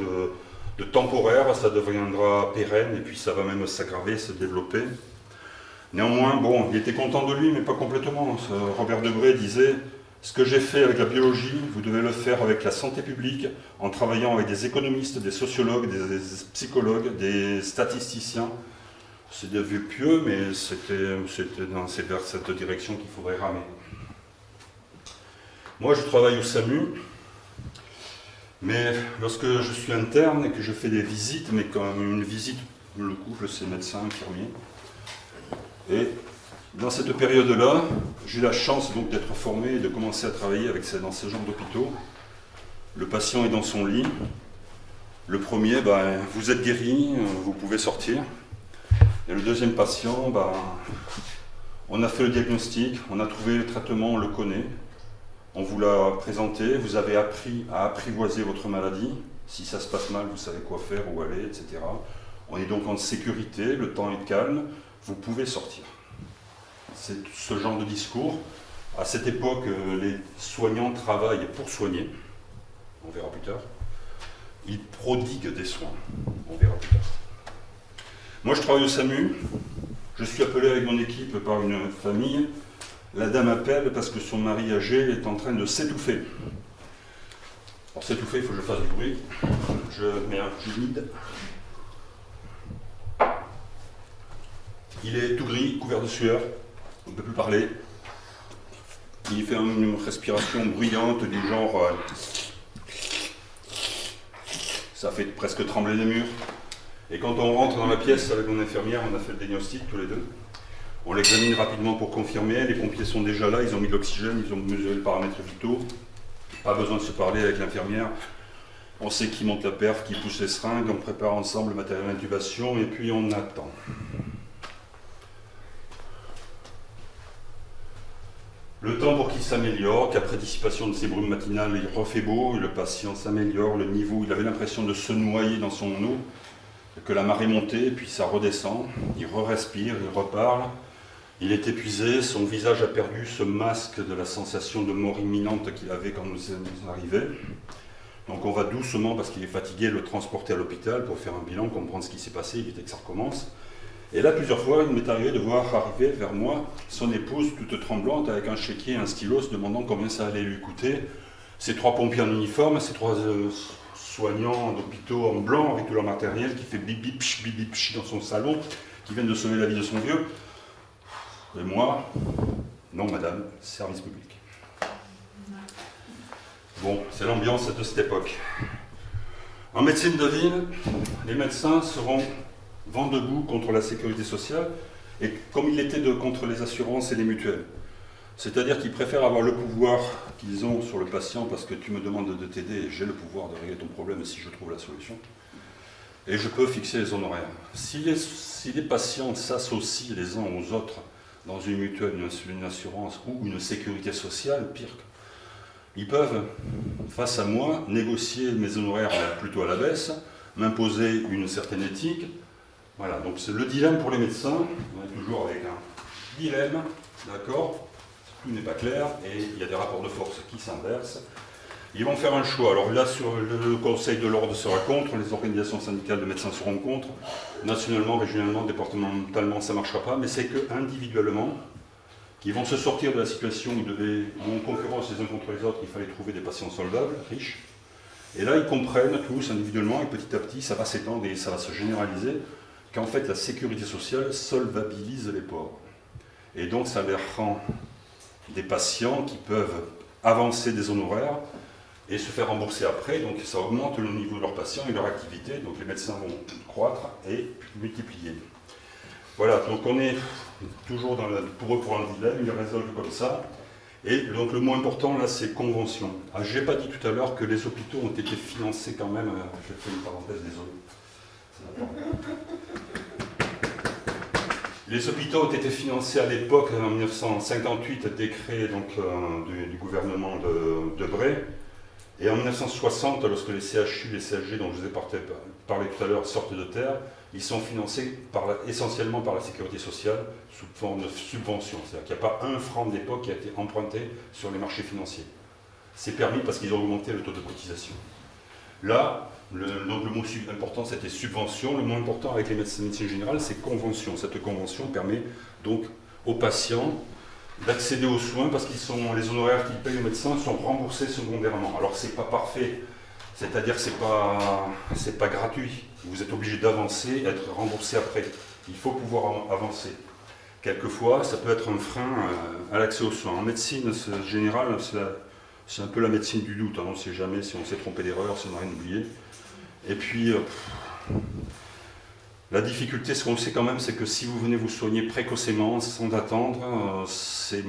de temporaire, ça deviendra pérenne, et puis ça va même s'aggraver, se développer. Néanmoins, bon, il était content de lui, mais pas complètement. Robert Debré disait Ce que j'ai fait avec la biologie, vous devez le faire avec la santé publique, en travaillant avec des économistes, des sociologues, des psychologues, des statisticiens. C'est des vieux pieux, mais c'est vers cette direction qu'il faudrait ramer. Moi, je travaille au SAMU, mais lorsque je suis interne et que je fais des visites, mais comme une visite, le couple, c'est médecin, infirmier. Et dans cette période-là, j'ai eu la chance donc d'être formé et de commencer à travailler dans ce genre d'hôpitaux. Le patient est dans son lit. Le premier, vous êtes guéri, vous pouvez sortir. Et le deuxième patient, on a fait le diagnostic, on a trouvé le traitement, on le connaît. On vous l'a présenté, vous avez appris à apprivoiser votre maladie. Si ça se passe mal, vous savez quoi faire, où aller, etc. On est donc en sécurité, le temps est calme, vous pouvez sortir. C'est ce genre de discours. À cette époque, les soignants travaillent pour soigner. On verra plus tard. Ils prodiguent des soins. On verra plus tard. Moi, je travaille au SAMU. Je suis appelé avec mon équipe par une famille. La dame appelle parce que son mari âgé est en train de s'étouffer. Pour s'étouffer, il faut que je fasse du bruit. Je mets un humide. Il est tout gris, couvert de sueur. On ne peut plus parler. Il fait une respiration bruyante du genre... ça fait presque trembler les murs. Et quand on rentre dans la pièce avec mon infirmière, on a fait le diagnostic tous les deux. On l'examine rapidement pour confirmer. Les pompiers sont déjà là, ils ont mis de l'oxygène, ils ont mesuré les paramètres vitaux. Pas besoin de se parler avec l'infirmière. On sait qui monte la perf, qui pousse les seringues, on prépare ensemble le matériel d'intubation et puis on attend. Le temps pour qu'il s'améliore, qu'après dissipation de ces brumes matinales, il refait beau, et le patient s'améliore, le niveau, il avait l'impression de se noyer dans son eau, que la marée montait, puis ça redescend, il re-respire, il reparle, il est épuisé, son visage a perdu ce masque de la sensation de mort imminente qu'il avait quand nous arrivons. Donc on va doucement, parce qu'il est fatigué, le transporter à l'hôpital pour faire un bilan, comprendre ce qui s'est passé, éviter que ça recommence. Et là, plusieurs fois, il m'est arrivé de voir arriver vers moi son épouse toute tremblante avec un chéquier et un stylo se demandant combien ça allait lui coûter. Ces trois pompiers en uniforme, ces trois soignants d'hôpitaux en blanc avec tout leur matériel qui fait bip bip pch dans son salon, qui viennent de sauver la vie de son vieux. Et moi, non madame, service public. Bon, c'est l'ambiance de cette époque. En médecine de ville, les médecins seront vent debout contre la sécurité sociale, et comme il l'était contre les assurances et les mutuelles. C'est-à-dire qu'ils préfèrent avoir le pouvoir qu'ils ont sur le patient parce que tu me demandes de t'aider et j'ai le pouvoir de régler ton problème si je trouve la solution. Et je peux fixer les honoraires. Si les patients s'associent les uns aux autres dans une mutuelle, une assurance ou une sécurité sociale, pire, ils peuvent, face à moi, négocier mes honoraires plutôt à la baisse, m'imposer une certaine éthique. Voilà, donc c'est le dilemme pour les médecins. On est toujours avec un dilemme, d'accord ? Tout n'est pas clair et il y a des rapports de force qui s'inversent. Ils vont faire un choix. Alors là, sur le Conseil de l'ordre sera contre, les organisations syndicales de médecins seront contre. Nationalement, régionalement, départementalement, ça ne marchera pas, mais c'est que individuellement, qu'ils vont se sortir de la situation où ils vont en concurrence les uns contre les autres, il fallait trouver des patients solvables, riches. Et là, ils comprennent tous individuellement et petit à petit, ça va s'étendre et ça va se généraliser, qu'en fait, la sécurité sociale solvabilise les pauvres. Et donc, ça les rend des patients qui peuvent avancer des honoraires et se faire rembourser après, donc ça augmente le niveau de leurs patients et leur activité, donc les médecins vont croître et multiplier. Voilà, donc on est toujours pour un dilemme, ils résolvent comme ça. Et donc le mot important là, c'est convention. Ah, je n'ai pas dit tout à l'heure que les hôpitaux ont été financés quand même, je fais une parenthèse, désolé. Les hôpitaux ont été financés à l'époque, en 1958, décret donc, du gouvernement de Bray. Et en 1960, lorsque les CHU, les CLG dont je vous ai parlé tout à l'heure sortent de terre, ils sont financés essentiellement par la sécurité sociale sous forme de subvention. C'est-à-dire qu'il n'y a pas un franc de l'époque qui a été emprunté sur les marchés financiers. C'est permis parce qu'ils ont augmenté le taux de cotisation. Là, le mot important c'était subvention. Le mot important avec les médecins de médecine générale, c'est convention. Cette convention permet donc aux patients d'accéder aux soins parce que les honoraires qu'ils payent aux médecins sont remboursés secondairement. Alors c'est pas parfait, c'est-à-dire que c'est pas gratuit. Vous êtes obligé d'avancer et être remboursé après. Il faut pouvoir avancer. Quelquefois, ça peut être un frein à l'accès aux soins. En médecine générale, c'est un peu la médecine du doute. Hein. On ne sait jamais si on s'est trompé d'erreur, si on n'a rien oublié. Et puis, la difficulté, ce qu'on sait quand même, c'est que si vous venez vous soigner précocement, sans attendre, si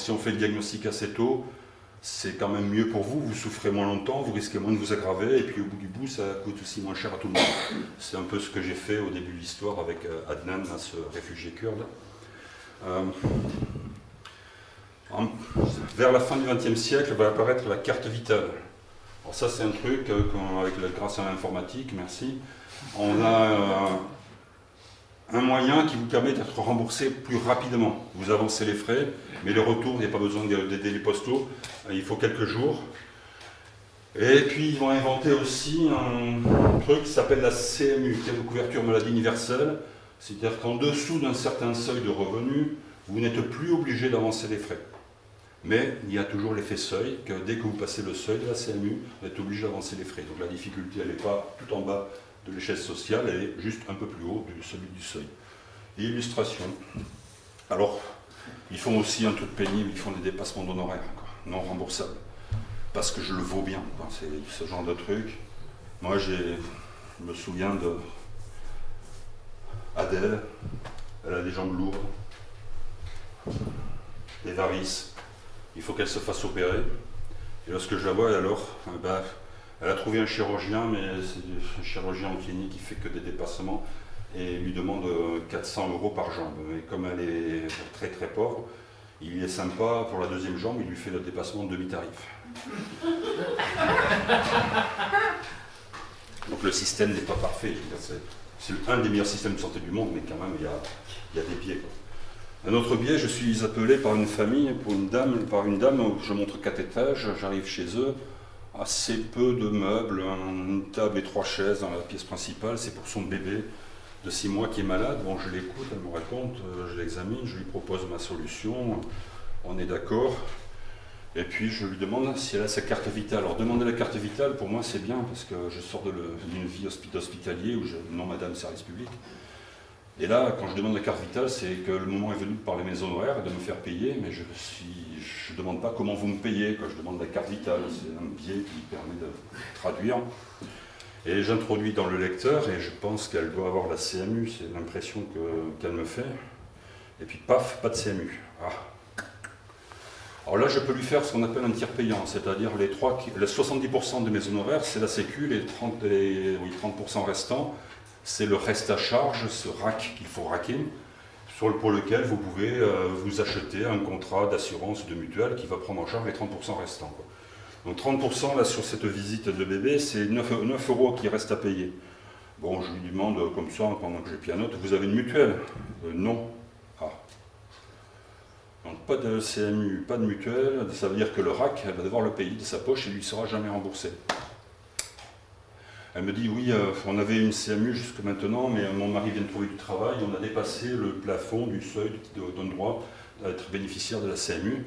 on fait le diagnostic assez tôt, c'est quand même mieux pour vous. Vous souffrez moins longtemps, vous risquez moins de vous aggraver, et puis au bout du bout, ça coûte aussi moins cher à tout le monde. C'est un peu ce que j'ai fait au début de l'histoire avec Adnan, ce réfugié kurde. Vers la fin du XXe siècle va apparaître la carte vitale. Alors ça, c'est un truc, grâce à l'informatique, merci, on a un moyen qui vous permet d'être remboursé plus rapidement. Vous avancez les frais, mais le retour, il n'y a pas besoin d'aider les postaux, il faut quelques jours. Et puis, ils vont inventer aussi un truc qui s'appelle la CMU, Caisse de couverture maladie universelle. C'est-à-dire qu'en dessous d'un certain seuil de revenus, vous n'êtes plus obligé d'avancer les frais. Mais il y a toujours l'effet seuil, que dès que vous passez le seuil de la CMU, vous êtes obligé d'avancer les frais. Donc la difficulté, elle n'est pas tout en bas de l'échelle sociale, elle est juste un peu plus haut de celui du seuil. Et illustration. Alors, ils font aussi un truc pénible, ils font des dépassements d'honoraires, non remboursables. Parce que je le vaux bien, c'est ce genre de truc. Moi, je me souviens de Adèle, elle a des jambes lourdes, des varices, il faut qu'elle se fasse opérer. Et lorsque je la vois, alors, elle a trouvé un chirurgien, mais c'est un chirurgien en clinique qui fait que des dépassements, et lui demande 400 € par jambe. Et comme elle est très très pauvre, il est sympa, pour la deuxième jambe, il lui fait le dépassement de demi-tarif. Donc le système n'est pas parfait, c'est un des meilleurs systèmes de santé du monde, mais quand même il y a des biais, quoi. Un autre biais, je suis appelé par une famille, par une dame, où je montre 4 étages, j'arrive chez eux, assez peu de meubles, une table et 3 chaises dans la pièce principale, c'est pour son bébé de 6 mois qui est malade. Bon, je l'écoute, elle me raconte, je l'examine, je lui propose ma solution, on est d'accord. Et puis je lui demande si elle a sa carte vitale. Alors demander la carte vitale, pour moi c'est bien, parce que je sors d'une vie d'hospitalier où non madame service public. Et là, quand je demande la carte vitale, c'est que le moment est venu de parler mes honoraires et de me faire payer, mais je ne demande pas comment vous me payez, je demande la carte vitale. C'est un biais qui permet de traduire. Et j'introduis dans le lecteur, et je pense qu'elle doit avoir la CMU, c'est l'impression qu'elle me fait. Et puis paf, pas de CMU. Ah. Alors là, je peux lui faire ce qu'on appelle un tiers payant, c'est-à-dire les 70% de mes honoraires, c'est la Sécu, les 30% restants, c'est le reste à charge, ce rack qu'il faut raquer, pour lequel vous pouvez vous acheter un contrat d'assurance de mutuelle qui va prendre en charge les 30% restants, quoi. Donc 30% là, sur cette visite de bébé, c'est 9 € qui reste à payer. Bon, je lui demande comme ça, pendant que je pianote, vous avez une mutuelle? Non. Ah. Donc pas de CMU, pas de mutuelle, ça veut dire que le RAC, elle va devoir le payer de sa poche et lui sera jamais remboursé. Elle me dit oui, on avait une CMU jusque maintenant, mais mon mari vient de trouver du travail, on a dépassé le plafond du seuil qui donne droit à être bénéficiaire de la CMU.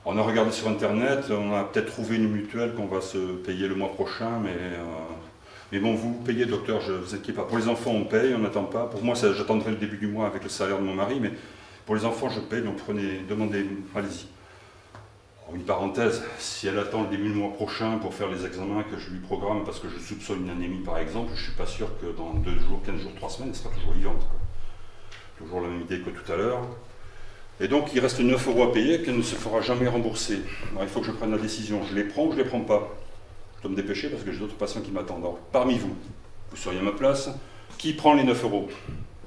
On a regardé sur internet, on a peut-être trouvé une mutuelle qu'on va se payer le mois prochain, mais bon, vous payez docteur, je ne vous inquiétez pas. Pour les enfants on paye, on n'attend pas. Pour moi, j'attendrai le début du mois avec le salaire de mon mari, mais pour les enfants je paye, donc demandez, allez-y. Une parenthèse, si elle attend le début du mois prochain pour faire les examens que je lui programme parce que je soupçonne une anémie par exemple, je ne suis pas sûr que dans 2 jours, 15 jours, 3 semaines, elle sera toujours vivante, quoi. Toujours la même idée que tout à l'heure. Et donc il reste 9 € à payer qu'elle ne se fera jamais rembourser. Alors, il faut que je prenne la décision, je les prends ou je ne les prends pas. Je dois me dépêcher parce que j'ai d'autres patients qui m'attendent. Alors, parmi vous, vous seriez à ma place, qui prend les 9 €?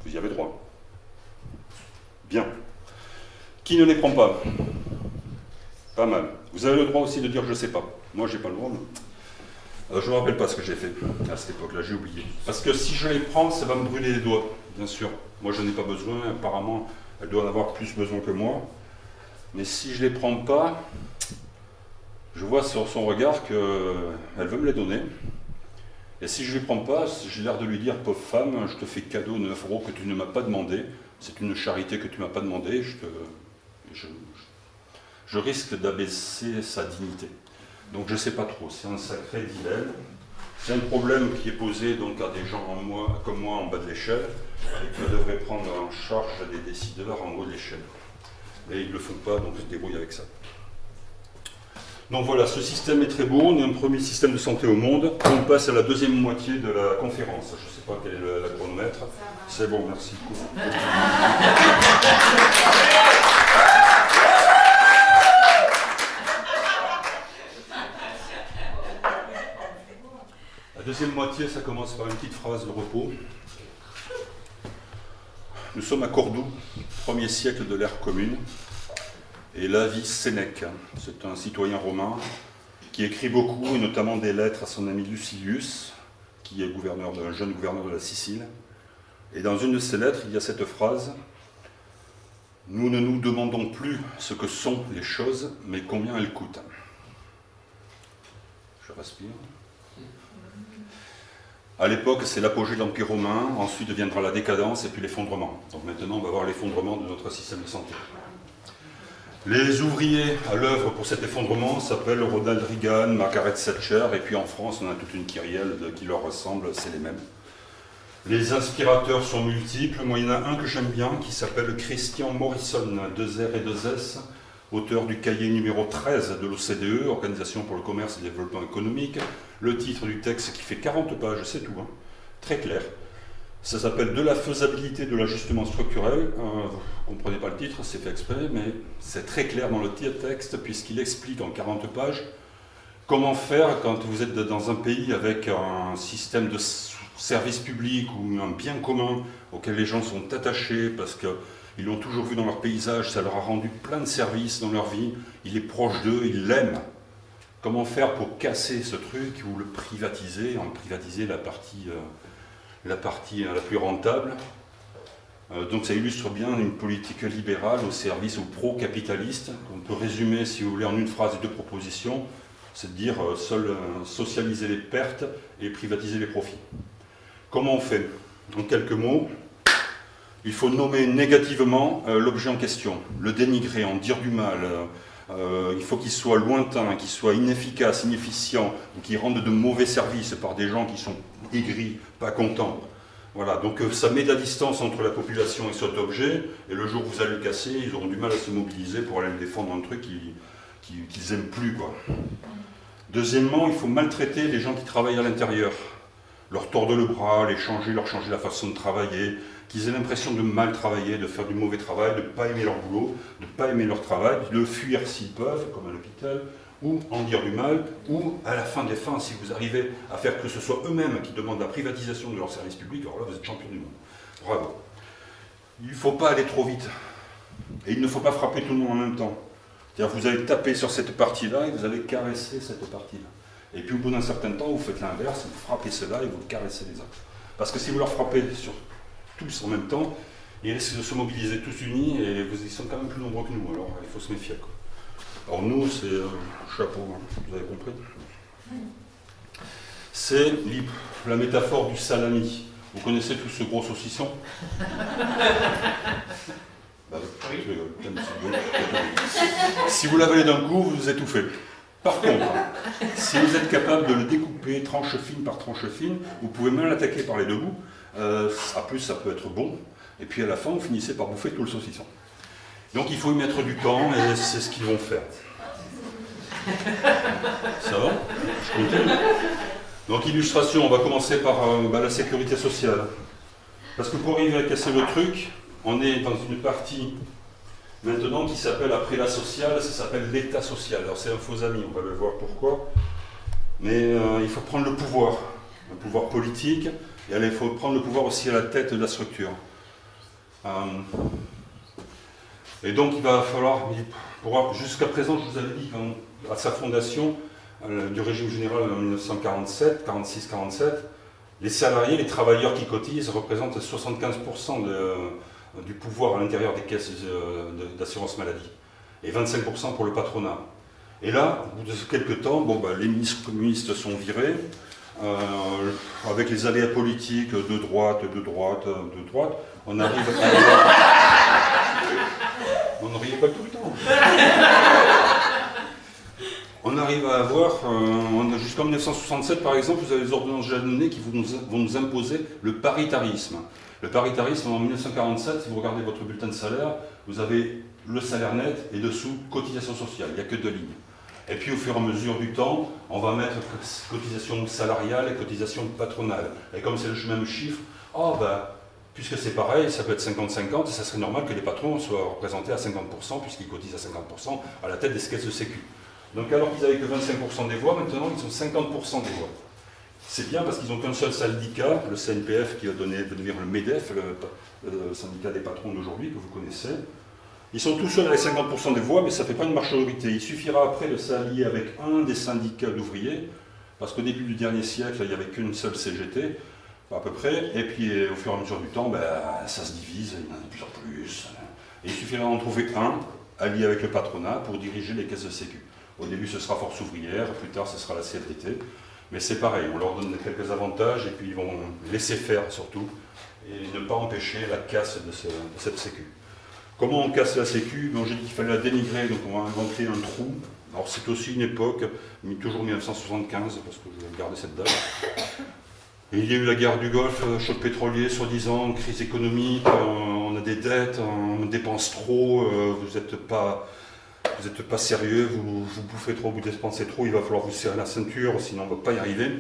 Vous y avez droit. Bien. Qui ne les prend pas? Pas mal. Vous avez le droit aussi de dire je ne sais pas. Moi, j'ai pas le droit. Mais... je ne me rappelle pas ce que j'ai fait à cette époque-là, j'ai oublié. Parce que si je les prends, ça va me brûler les doigts, bien sûr. Moi, je n'ai pas besoin. Apparemment, elle doit en avoir plus besoin que moi. Mais si je ne les prends pas, je vois sur son regard qu'elle veut me les donner. Et si je ne les prends pas, j'ai l'air de lui dire, pauvre femme, je te fais cadeau de 9 € que tu ne m'as pas demandé. C'est une charité que tu ne m'as pas demandé. je risque d'abaisser sa dignité. Donc je ne sais pas trop, c'est un sacré dilemme. C'est un problème qui est posé donc à des gens comme moi en bas de l'échelle et qui devraient prendre en charge des décideurs en haut de l'échelle. Mais ils ne le font pas, donc ils se débrouillent avec ça. Donc voilà, ce système est très beau, on est un premier système de santé au monde. On passe à la deuxième moitié de la conférence. Je ne sais pas quel est le chronomètre. C'est bon, merci. La deuxième moitié, ça commence par une petite phrase de repos. Nous sommes à Cordoue, 1er siècle de l'ère commune, et là vit Sénèque. C'est un citoyen romain qui écrit beaucoup, et notamment des lettres à son ami Lucilius, qui est un jeune gouverneur de la Sicile. Et dans une de ces lettres, il y a cette phrase « Nous ne nous demandons plus ce que sont les choses, mais combien elles coûtent. » Je respire. À l'époque, c'est l'apogée de l'Empire romain, ensuite viendra la décadence et puis l'effondrement. Donc maintenant, on va voir l'effondrement de notre système de santé. Les ouvriers à l'œuvre pour cet effondrement s'appellent Ronald Reagan, Margaret Thatcher, et puis en France, on a toute une kyrielle qui leur ressemble, c'est les mêmes. Les inspirateurs sont multiples. Moi, il y en a un que j'aime bien qui s'appelle Christian Morrison, 2 R et 2 S, auteur du cahier numéro 13 de l'OCDE, Organisation pour le commerce et le développement économique. Le titre du texte qui fait 40 pages, c'est tout, hein, très clair. Ça s'appelle « De la faisabilité de l'ajustement structurel ». Vous ne comprenez pas le titre, c'est fait exprès, mais c'est très clair dans le texte puisqu'il explique en 40 pages comment faire quand vous êtes dans un pays avec un système de service public ou un bien commun auquel les gens sont attachés parce qu'ils l'ont toujours vu dans leur paysage, ça leur a rendu plein de services dans leur vie, il est proche d'eux, ils l'aiment. Comment faire pour casser ce truc ou le privatiser, en privatiser la partie la plus rentable. Donc ça illustre bien une politique libérale au service ou pro-capitaliste. On peut résumer, si vous voulez, en une phrase et 2 propositions, c'est de dire socialiser les pertes et privatiser les profits. Comment on fait? En quelques mots, il faut nommer négativement l'objet en question, le dénigrer, en dire du mal. Il faut qu'il soit lointain, qu'il soit inefficace, inefficient, ou qu'il rende de mauvais services par des gens qui sont aigris, pas contents. Voilà, donc ça met de la distance entre la population et cet objet, et le jour où vous allez le casser, ils auront du mal à se mobiliser pour aller défendre un truc qu'ils n'aiment plus, quoi. Deuxièmement, il faut maltraiter les gens qui travaillent à l'intérieur. Leur tordre le bras, leur changer la façon de travailler, qu'ils aient l'impression de mal travailler, de faire du mauvais travail, de ne pas aimer leur boulot, de ne pas aimer leur travail, de le fuir s'ils peuvent, comme à l'hôpital, ou en dire du mal, ou à la fin des fins, si vous arrivez à faire que ce soit eux-mêmes qui demandent la privatisation de leur service public, alors là vous êtes champion du monde. Bravo. Il ne faut pas aller trop vite. Et il ne faut pas frapper tout le monde en même temps. C'est-à-dire que vous allez taper sur cette partie-là et vous allez caresser cette partie-là. Et puis au bout d'un certain temps, vous faites l'inverse, vous frappez ceux-là et vous caressez les autres. Parce que si vous leur frappez sur tous en même temps, ils risquent de se mobiliser tous unis et ils sont quand même plus nombreux que nous, alors il faut se méfier, quoi. Alors nous, c'est chapeau, hein, vous avez compris. C'est la métaphore du salami. Vous connaissez tous ce gros saucisson? Bah, oui. Si vous l'avalez d'un coup, vous vous étouffez. Par contre, si vous êtes capable de le découper tranche fine par tranche fine, vous pouvez même l'attaquer par les 2 bouts. En plus, ça peut être bon. Et puis à la fin, vous finissez par bouffer tout le saucisson. Donc il faut y mettre du temps et c'est ce qu'ils vont faire. Ça va? Je continue. Donc illustration, on va commencer par la sécurité sociale. Parce que pour arriver à casser le truc, on est dans une partie maintenant qui s'appelle, après la sociale, ça s'appelle l'état social. Alors c'est un faux ami, on va le voir pourquoi. Mais il faut prendre le pouvoir politique, et il faut prendre le pouvoir aussi à la tête de la structure. Et donc il va falloir, jusqu'à présent je vous avais dit qu'à sa fondation, du régime général en 1947, 46-47, les salariés, les travailleurs qui cotisent représentent 75% du pouvoir à l'intérieur des caisses d'assurance maladie, et 25% pour le patronat. Et là, au bout de quelques temps, les ministres communistes sont virés, avec les aléas politiques de droite, on arrive à... On n'en riait pas tout le temps. On arrive à avoir, jusqu'en 1967 par exemple, vous avez les ordonnances jalonnées qui vont nous imposer le paritarisme. Le paritarisme, en 1947, si vous regardez votre bulletin de salaire, vous avez le salaire net et dessous cotisation sociale, il n'y a que 2 lignes. Et puis au fur et à mesure du temps, on va mettre cotisation salariale et cotisation patronale. Et comme c'est le même chiffre, puisque c'est pareil, ça peut être 50-50, et ça serait normal que les patrons soient représentés à 50%, puisqu'ils cotisent à 50% à la tête des caisses de sécu. Donc alors qu'ils n'avaient que 25% des voix, maintenant ils ont 50% des voix. C'est bien parce qu'ils n'ont qu'un seul syndicat, le CNPF, qui va devenir le MEDEF, le syndicat des patrons d'aujourd'hui, que vous connaissez. Ils sont tous seuls avec 50% des voix, mais ça ne fait pas une majorité. Il suffira après de s'allier avec un des syndicats d'ouvriers, parce qu'au début du dernier siècle, il n'y avait qu'une seule CGT, à peu près, et puis au fur et à mesure du temps, ça se divise, il y en a de plus en plus. Et il suffira d'en trouver un, allié avec le patronat, pour diriger les caisses de sécu. Au début, ce sera Force ouvrière, plus tard, ce sera la CFDT. Mais c'est pareil, on leur donne quelques avantages, et puis ils vont laisser faire surtout, et ne pas empêcher la casse de cette sécu. Comment on casse la sécu? J'ai dit qu'il fallait la dénigrer, donc on va inventer un trou. Alors c'est aussi une époque, toujours 1975, parce que je vais garder cette date. Et il y a eu la guerre du Golfe, choc pétrolier, soi-disant, crise économique, on a des dettes, on dépense trop, vous n'êtes pas sérieux, vous bouffez trop, vous dépensez trop, il va falloir vous serrer la ceinture, sinon on ne va pas y arriver.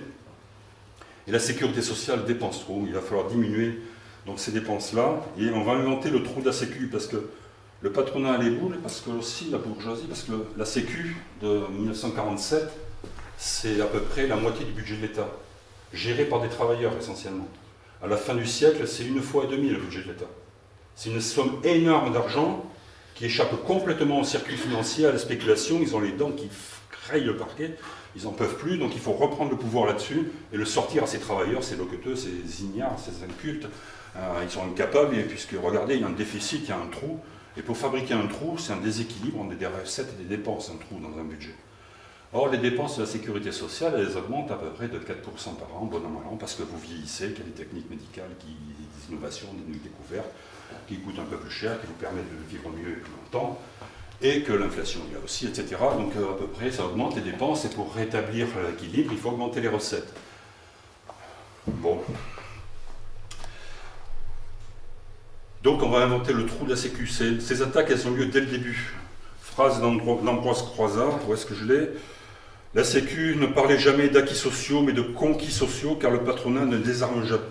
Et la sécurité sociale dépense trop, il va falloir diminuer donc ces dépenses-là, et on va inventer le trou de la sécu, parce que le patronat a les boules, parce que aussi la bourgeoisie, parce que la sécu de 1947, c'est à peu près la moitié du budget de l'État, géré par des travailleurs essentiellement. À la fin du siècle, c'est 1,5 fois le budget de l'État. C'est une somme énorme d'argent qui échappe complètement au circuit financier, à la spéculation. Ils ont les dents qui crayent le parquet, ils n'en peuvent plus, donc il faut reprendre le pouvoir là-dessus et le sortir à ces travailleurs, ces loqueteux, ces ignares, ces incultes. Ils sont incapables, et puisque regardez, il y a un déficit, il y a un trou, et pour fabriquer un trou, c'est un déséquilibre entre des recettes et des dépenses, un trou dans un budget. Or, les dépenses de la sécurité sociale, elles augmentent à peu près de 4% par an, bon an, mal an, parce que vous vieillissez, qu'il y a des techniques médicales, des innovations, des découvertes, qui coûtent un peu plus cher, qui vous permettent de vivre mieux et plus longtemps, et que l'inflation est là aussi, etc. Donc à peu près, ça augmente les dépenses, et pour rétablir l'équilibre, il faut augmenter les recettes. Bon. Donc on va inventer le trou de la sécu. Ces attaques, elles ont lieu dès le début. Phrase d'Ambroise Croizat, où est-ce que je l'ai? La sécu ne parlait jamais d'acquis sociaux, mais de conquis sociaux, car le patronat ne désarme jamais.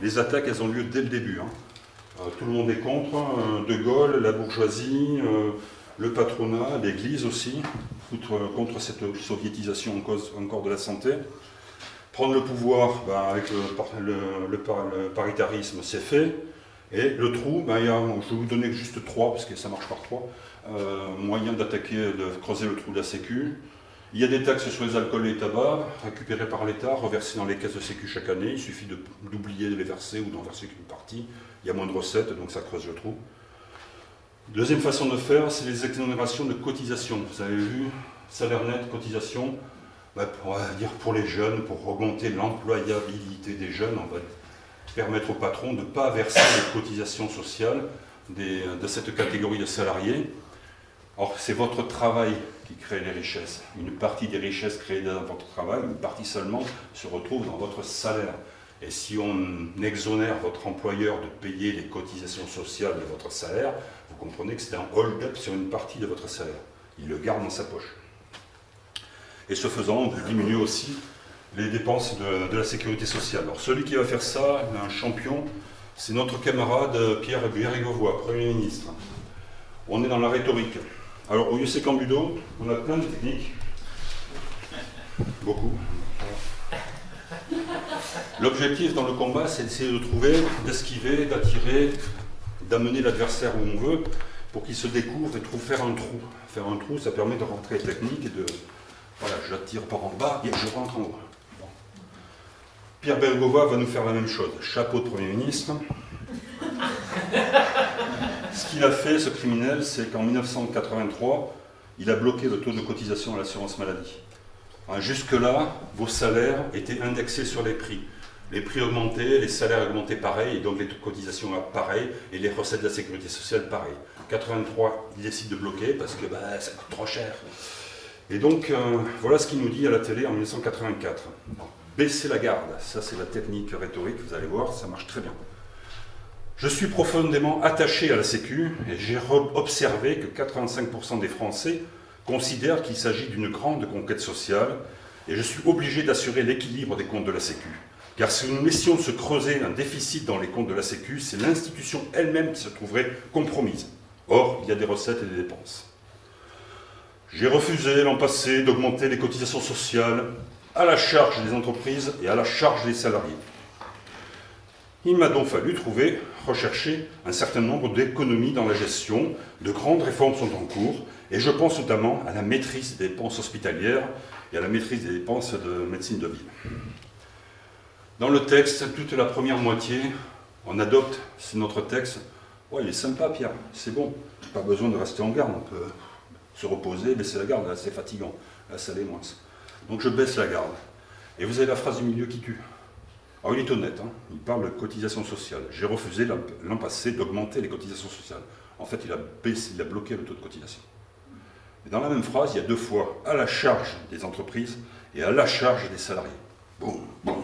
Les attaques, elles ont lieu dès le début. Tout le monde est contre, De Gaulle, la bourgeoisie, le patronat, l'Église aussi, contre cette soviétisation encore de la santé. Prendre le pouvoir, avec le paritarisme, c'est fait. Et le trou, je vais vous donner juste 3, parce que ça marche par 3, moyens d'attaquer, de creuser le trou de la sécu. Il y a des taxes sur les alcools et les tabacs, récupérées par l'État, reversées dans les caisses de sécu chaque année. Il suffit d'oublier de les verser ou d'en verser qu'une partie. Il y a moins de recettes, donc ça creuse le trou. Deuxième façon de faire, c'est les exonérations de cotisation. Vous avez vu, salaire net, cotisation, on va dire pour les jeunes, pour augmenter l'employabilité des jeunes, on va permettre aux patrons de ne pas verser les cotisations sociales de cette catégorie de salariés. Or, c'est votre travail qui crée les richesses. Une partie des richesses créées dans votre travail, une partie seulement, se retrouve dans votre salaire. Et si on exonère votre employeur de payer les cotisations sociales de votre salaire, vous comprenez que c'est un hold-up sur une partie de votre salaire. Il le garde dans sa poche. Et ce faisant, on peut diminuer aussi les dépenses de la sécurité sociale. Alors celui qui va faire ça, un champion, c'est notre camarade Pierre Bérégovoy, Premier ministre. On est dans la rhétorique. Alors au UC Cambudo, on a plein de techniques. Beaucoup. L'objectif dans le combat, c'est d'essayer de trouver, d'esquiver, d'attirer, d'amener l'adversaire où on veut, pour qu'il se découvre et trouve faire un trou. Faire un trou, ça permet de rentrer technique et de... Voilà, j'attire par en bas et je rentre en haut. Bon. Pierre Bérégovoy va nous faire la même chose. Chapeau de Premier ministre. Ce qu'il a fait, ce criminel, c'est qu'en 1983, il a bloqué le taux de cotisation à l'assurance maladie. Jusque-là, vos salaires étaient indexés sur les prix. Les prix augmentés, les salaires augmentés pareil, et donc les cotisations pareil, et les recettes de la sécurité sociale pareil. 83, il décide de bloquer parce que ça coûte trop cher. Et donc, voilà ce qu'il nous dit à la télé en 1984. Donc, baisser la garde, ça c'est la technique rhétorique, vous allez voir, ça marche très bien. Je suis profondément attaché à la Sécu et j'ai observé que 85% des Français considèrent qu'il s'agit d'une grande conquête sociale et je suis obligé d'assurer l'équilibre des comptes de la Sécu. Car si nous laissions se creuser un déficit dans les comptes de la Sécu, c'est l'institution elle-même qui se trouverait compromise. Or, il y a des recettes et des dépenses. J'ai refusé l'an passé d'augmenter les cotisations sociales à la charge des entreprises et à la charge des salariés. Il m'a donc fallu rechercher un certain nombre d'économies dans la gestion. De grandes réformes sont en cours et je pense notamment à la maîtrise des dépenses hospitalières et à la maîtrise des dépenses de médecine de ville. Dans le texte, toute la première moitié, on adopte, c'est notre texte. Ouais, il est sympa, Pierre, c'est bon, pas besoin de rester en garde, on peut se reposer, baisser la garde, là c'est fatigant, là ça l'est moins. Donc je baisse la garde. Et vous avez la phrase du milieu qui tue. Alors il est honnête, hein, il parle de cotisation sociale. J'ai refusé l'an passé d'augmenter les cotisations sociales. En fait, il a bloqué le taux de cotisation. Mais dans la même phrase, il y a deux fois à la charge des entreprises et à la charge des salariés. Boum, boum.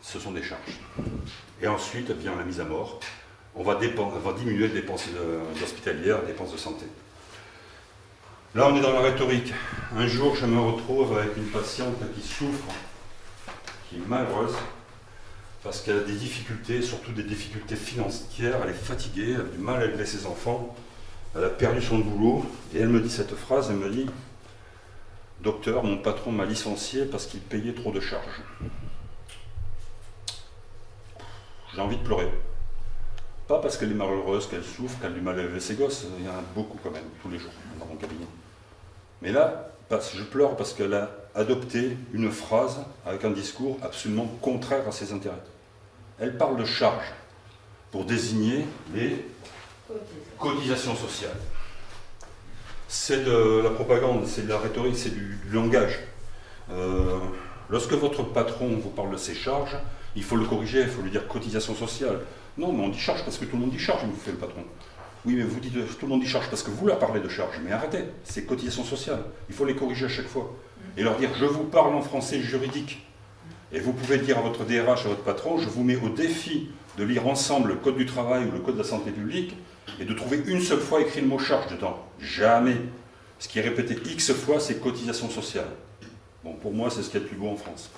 Ce sont des charges. Et ensuite vient la mise à mort. On va diminuer les dépenses hospitalières, les dépenses de santé. Là, on est dans la rhétorique. Un jour, je me retrouve avec une patiente qui souffre, qui est malheureuse, parce qu'elle a des difficultés, surtout des difficultés financières. Elle est fatiguée, elle a du mal à élever ses enfants, elle a perdu son boulot, et elle me dit cette phrase, elle me dit « Docteur, mon patron m'a licencié parce qu'il payait trop de charges. » J'ai envie de pleurer. Pas parce qu'elle est malheureuse, qu'elle souffre, qu'elle a du mal à élever ses gosses, il y en a beaucoup quand même, tous les jours, dans mon cabinet. Mais là, je pleure parce qu'elle a adopté une phrase avec un discours absolument contraire à ses intérêts. Elle parle de charges pour désigner les cotisations sociales. C'est de la propagande, c'est de la rhétorique, c'est du langage. Lorsque votre patron vous parle de ses charges, il faut le corriger, il faut lui dire cotisation sociale. Non, mais on dit charge parce que tout le monde dit charge, vous fait le patron. Oui, mais vous dites tout le monde dit charge parce que vous leur parlez de charge. Mais arrêtez, c'est cotisation sociale. Il faut les corriger à chaque fois. Et leur dire, je vous parle en français juridique. Et vous pouvez dire à votre DRH, à votre patron, je vous mets au défi de lire ensemble le code du travail ou le code de la santé publique et de trouver une seule fois écrit le mot charge dedans. Jamais. Ce qui est répété X fois, c'est cotisation sociale. Bon, pour moi, c'est ce qu'il y a de plus beau en France.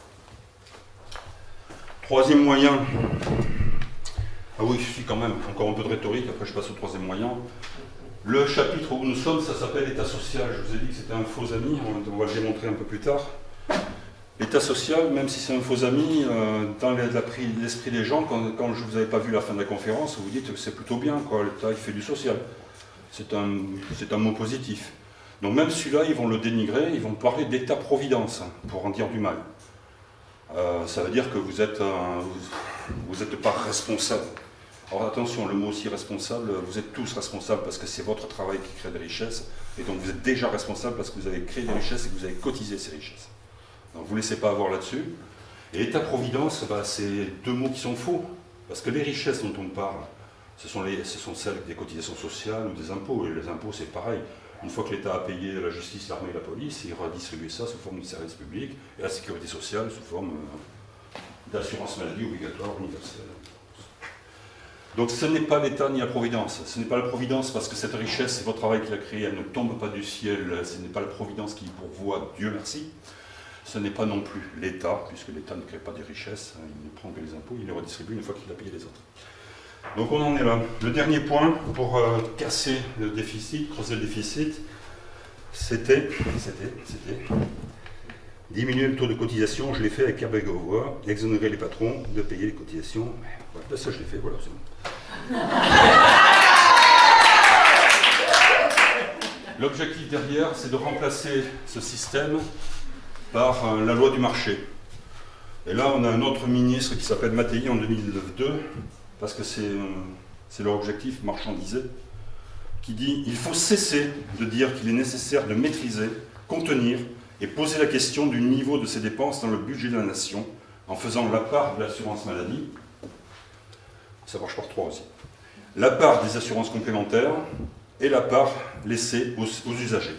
Troisième moyen. Ah oui, je suis quand même, encore un peu de rhétorique, après je passe au troisième moyen. Le chapitre où nous sommes, ça s'appelle État social. Je vous ai dit que c'était un faux ami, on va le démontrer un peu plus tard. État social, même si c'est un faux ami, dans l'esprit des gens, quand je vous avais pas vu la fin de la conférence, vous dites que c'est plutôt bien, quoi. L'État il fait du social. C'est un mot positif. Donc même celui-là, ils vont le dénigrer, ils vont parler d'État-providence, pour en dire du mal. Ça veut dire que vous n'êtes pas responsable. Alors attention, le mot aussi responsable, vous êtes tous responsables parce que c'est votre travail qui crée des richesses, et donc vous êtes déjà responsable parce que vous avez créé des richesses et que vous avez cotisé ces richesses. Donc vous ne laissez pas avoir là-dessus. Et État-providence, c'est deux mots qui sont faux, parce que les richesses dont on parle, ce sont celles des cotisations sociales ou des impôts, et les impôts c'est pareil. Une fois que l'État a payé la justice, l'armée et la police, il redistribue ça sous forme de service public, et la sécurité sociale sous forme d'assurance maladie obligatoire universelle. Donc ce n'est pas l'État ni la Providence. Ce n'est pas la Providence parce que cette richesse, c'est votre travail qui l'a créée, elle ne tombe pas du ciel, ce n'est pas la Providence qui pourvoit, Dieu merci. Ce n'est pas non plus l'État, puisque l'État ne crée pas des richesses, il ne prend que les impôts, il les redistribue une fois qu'il a payé les autres. Donc on en est là. Le dernier point pour casser le déficit, creuser le déficit, c'était diminuer le taux de cotisation. Je l'ai fait avec Hervé Gauvois, exonérer les patrons de payer les cotisations. Voilà, ça je l'ai fait, voilà, c'est bon. L'objectif derrière, c'est de remplacer ce système par la loi du marché. Et là, on a un autre ministre qui s'appelle Mattei en 2002, parce que c'est leur objectif marchandisé, qui dit « Il faut cesser de dire qu'il est nécessaire de maîtriser, contenir et poser la question du niveau de ces dépenses dans le budget de la nation, en faisant la part de l'assurance maladie, ça marche par 3 aussi, la part des assurances complémentaires et la part laissée aux usagers.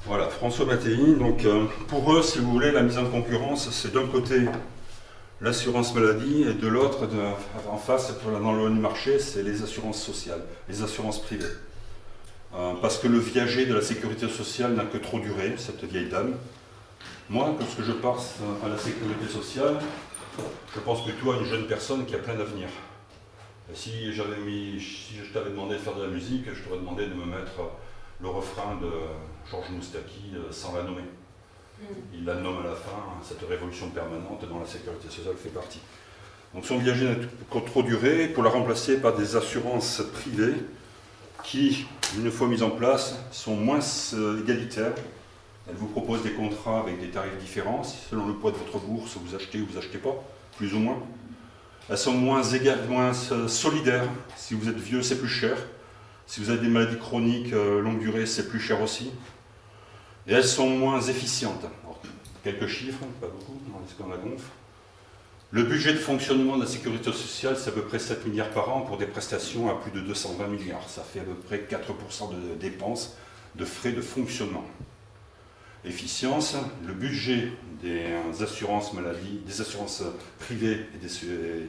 Voilà, François Mattei, donc pour eux, si vous voulez, la mise en concurrence, c'est d'un côté l'assurance maladie et de l'autre, en face, dans le marché, c'est les assurances sociales, les assurances privées. Parce que le viager de la sécurité sociale n'a que trop duré, cette vieille dame. Moi, lorsque je pense à la sécurité sociale, je pense plutôt à une jeune personne qui a plein d'avenir. Si je t'avais demandé de faire de la musique, je t'aurais demandé de me mettre le refrain de Georges Moustaki sans la nommer. Il la nomme à la fin, cette révolution permanente dont la sécurité sociale fait partie. Donc son viager n'a que trop duré, pour la remplacer par des assurances privées qui, une fois mises en place, sont moins égalitaires. Elles vous proposent des contrats avec des tarifs différents, selon le poids de votre bourse, vous achetez ou vous achetez pas, plus ou moins. Elles sont moins solidaires. Si vous êtes vieux, c'est plus cher. Si vous avez des maladies chroniques longue durée, c'est plus cher aussi. Et elles sont moins efficientes. Alors, quelques chiffres, pas beaucoup, est-ce qu'on la gonfle. Le budget de fonctionnement de la sécurité sociale, c'est à peu près 7 milliards par an pour des prestations à plus de 220 milliards. Ça fait à peu près 4% de dépenses de frais de fonctionnement. Efficience, le budget des assurances maladie, des assurances privées et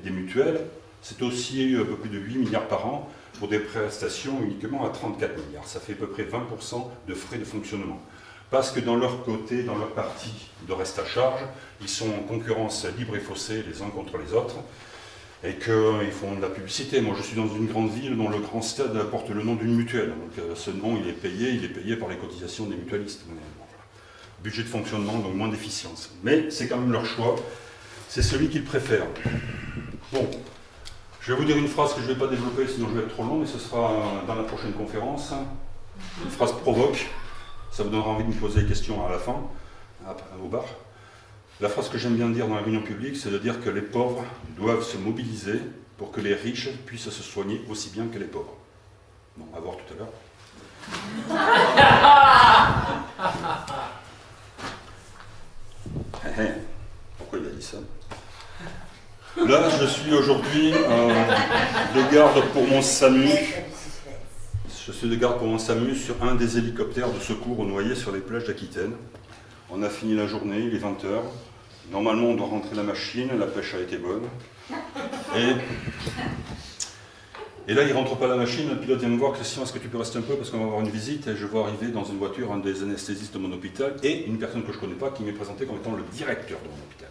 des mutuelles, c'est aussi un peu plus de 8 milliards par an pour des prestations uniquement à 34 milliards. Ça fait à peu près 20% de frais de fonctionnement. Parce que dans leur côté, dans leur partie de reste à charge, ils sont en concurrence libre et faussée les uns contre les autres, et qu'ils font de la publicité. Moi, je suis dans une grande ville dont le grand stade porte le nom d'une mutuelle. Donc ce nom, il est payé par les cotisations des mutualistes. Mais, bon, voilà. Budget de fonctionnement, donc moins d'efficience. Mais c'est quand même leur choix. C'est celui qu'ils préfèrent. Bon, je vais vous dire une phrase que je ne vais pas développer, sinon je vais être trop long, mais ce sera dans la prochaine conférence. Une phrase provoque. Ça vous donnera envie de me poser des questions à la fin, au bar. La phrase que j'aime bien dire dans la réunion publique, c'est de dire que les pauvres doivent se mobiliser pour que les riches puissent se soigner aussi bien que les pauvres. Bon, à voir tout à l'heure. Pourquoi il a dit ça? Là, je suis aujourd'hui de garde pour mon SAMU. Je suis de garde pour mon SAMU sur un des hélicoptères de secours aux noyés sur les plages d'Aquitaine. On a fini la journée, il est 20h. Normalement, on doit rentrer la machine, la pêche a été bonne. Et là, il ne rentre pas la machine, le pilote vient me voir, Christian, est-ce que tu peux rester un peu parce qu'on va avoir une visite, et je vois arriver dans une voiture un des anesthésistes de mon hôpital et une personne que je ne connais pas qui m'est présentée comme étant le directeur de mon hôpital.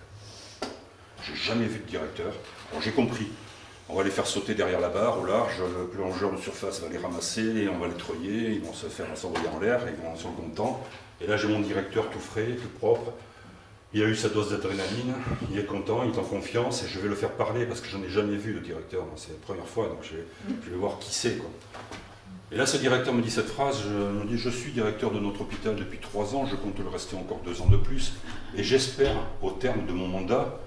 Je n'ai jamais vu de directeur. Alors j'ai compris. On va les faire sauter derrière la barre, au large, le plongeur de surface va les ramasser, et on va les treuiller, ils vont se faire s'envoyer en l'air, ils vont sur le content. Et là j'ai mon directeur tout frais, tout propre. Il a eu sa dose d'adrénaline, il est content, il est en confiance, et je vais le faire parler parce que j'en ai jamais vu de directeur, c'est la première fois, donc je vais voir qui c'est, quoi. Et là ce directeur me dit cette phrase, me dit je suis directeur de notre hôpital depuis 3 ans, je compte le rester encore 2 ans de plus, et j'espère au terme de mon mandat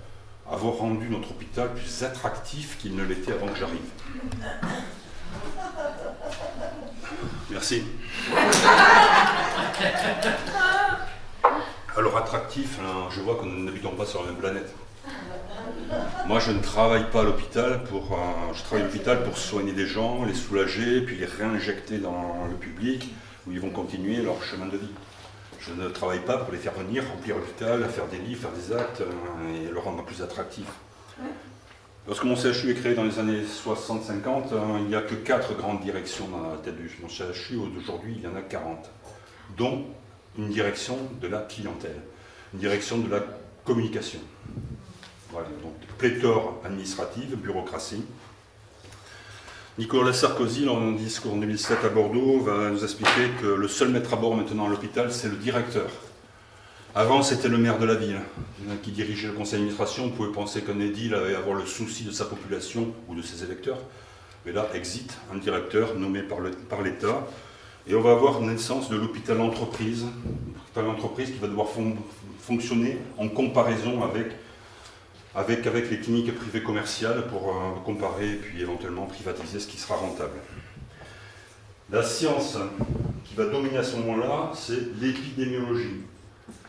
avoir rendu notre hôpital plus attractif qu'il ne l'était avant que j'arrive. Merci. Alors attractif, hein, je vois que nous n'habitons pas sur la même planète. Moi je ne travaille pas à l'hôpital je travaille à l'hôpital pour soigner des gens, les soulager, puis les réinjecter dans le public, où ils vont continuer leur chemin de vie. Je ne travaille pas pour les faire venir, remplir l'hôpital, faire des lits, faire des actes et le rendre plus attractif. Lorsque mon CHU est créé dans les années 60-50, il n'y a que 4 grandes directions dans la tête de mon CHU. Aujourd'hui, il y en a 40, dont une direction de la clientèle, une direction de la communication. Voilà, donc pléthore administrative, bureaucratie. Nicolas Sarkozy, dans un discours en 2007 à Bordeaux, va nous expliquer que le seul maître à bord maintenant à l'hôpital, c'est le directeur. Avant, c'était le maire de la ville qui dirigeait le conseil d'administration. On pouvait penser qu'un édile allait avoir le souci de sa population ou de ses électeurs. Mais là, existe un directeur nommé par l'État. Et on va avoir une naissance de l'hôpital entreprise. L'hôpital entreprise qui va devoir fonctionner en comparaison avec les cliniques privées commerciales pour comparer et puis éventuellement privatiser ce qui sera rentable. La science qui va dominer à ce moment-là, c'est l'épidémiologie.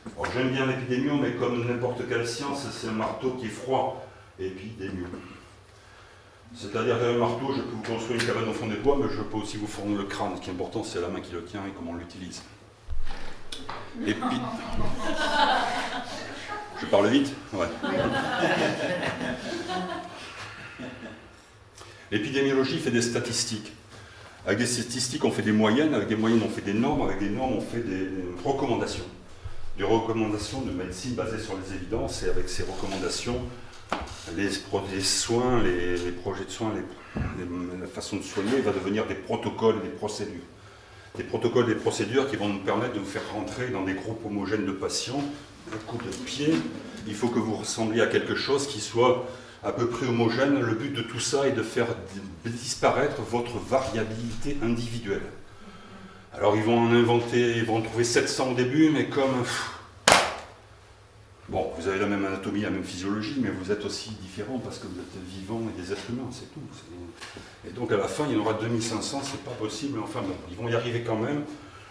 Alors, j'aime bien l'épidémio, mais comme n'importe quelle science, c'est un marteau qui est froid. Épidémio. C'est-à-dire qu'avec un marteau, je peux vous construire une cabane au fond des bois, mais je peux aussi vous fendre le crâne. Ce qui est important, c'est la main qui le tient et comment on l'utilise. Et puis... Je parle vite? Ouais. L'épidémiologie fait des statistiques. Avec des statistiques, on fait des moyennes. Avec des moyennes, on fait des normes. Avec des normes, on fait des recommandations. Des recommandations de médecine basées sur les évidences. Et avec ces recommandations, les soins, les projets de soins, la façon de soigner va devenir des protocoles et des procédures. Des protocoles et des procédures qui vont nous permettre de vous faire rentrer dans des groupes homogènes de patients. Un coup de pied, il faut que vous ressembliez à quelque chose qui soit à peu près homogène. Le but de tout ça est de faire disparaître votre variabilité individuelle. Alors ils vont en inventer, ils vont en trouver 700 au début, mais comme... Bon, vous avez la même anatomie, la même physiologie, mais vous êtes aussi différents parce que vous êtes vivants et des êtres humains, c'est tout. Et donc à la fin, il y en aura 2500, c'est pas possible, mais enfin bon, ils vont y arriver quand même.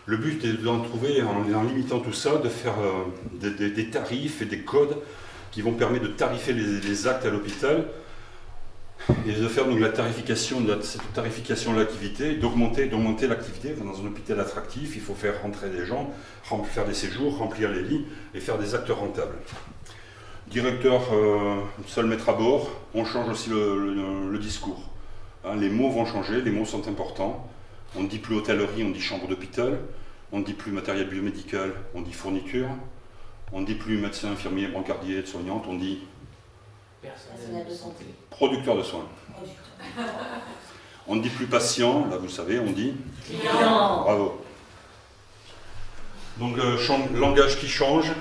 Le but est d'en trouver, en limitant tout ça, de faire des tarifs et des codes qui vont permettre de tarifer les actes à l'hôpital et de faire donc la tarification de l'activité, d'augmenter l'activité. Dans un hôpital attractif, il faut faire rentrer des gens, faire des séjours, remplir les lits et faire des actes rentables. Directeur, seul maître à bord, on change aussi le discours. Hein, les mots vont changer, les mots sont importants. On ne dit plus hôtellerie, on dit chambre d'hôpital. On ne dit plus matériel biomédical, on dit fourniture. On ne dit plus médecin, infirmier, brancardier, aide-soignante, on dit personnel de santé. Producteur de soins. On ne dit plus patient, là vous le savez, on dit client. Bravo. Donc langage qui change,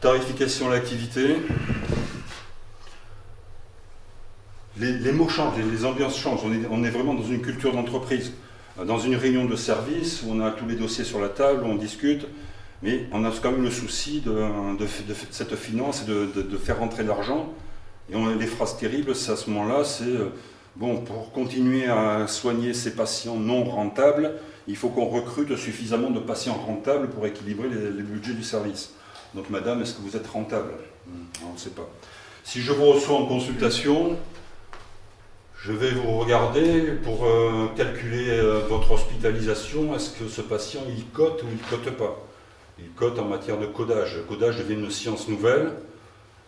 tarification à l'activité. Les mots changent, les ambiances changent, on est vraiment dans une culture d'entreprise. Dans une réunion de service où on a tous les dossiers sur la table, on discute, mais on a quand même le souci de cette finance et de faire rentrer de l'argent. Et les phrases terribles, c'est à ce moment-là, c'est bon, pour continuer à soigner ces patients non rentables, il faut qu'on recrute suffisamment de patients rentables pour équilibrer les budgets du service. Donc madame, est-ce que vous êtes rentable? On ne sait pas. Si je vous reçois en consultation, je vais vous regarder pour calculer votre hospitalisation. Est-ce que ce patient, il cote ou il ne cote pas? Il cote en matière de codage. Le codage devient une science nouvelle.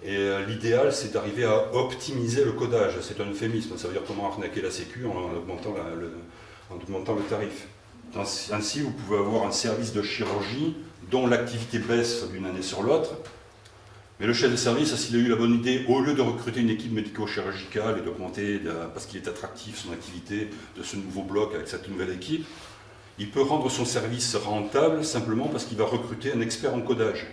Et l'idéal, c'est d'arriver à optimiser le codage. C'est un euphémisme. Ça veut dire comment arnaquer la Sécu en augmentant le tarif. Ainsi, vous pouvez avoir un service de chirurgie dont l'activité baisse d'une année sur l'autre. Mais le chef de service, s'il a eu la bonne idée, au lieu de recruter une équipe médico-chirurgicale et d'augmenter, parce qu'il est attractif, son activité de ce nouveau bloc avec cette nouvelle équipe, il peut rendre son service rentable simplement parce qu'il va recruter un expert en codage,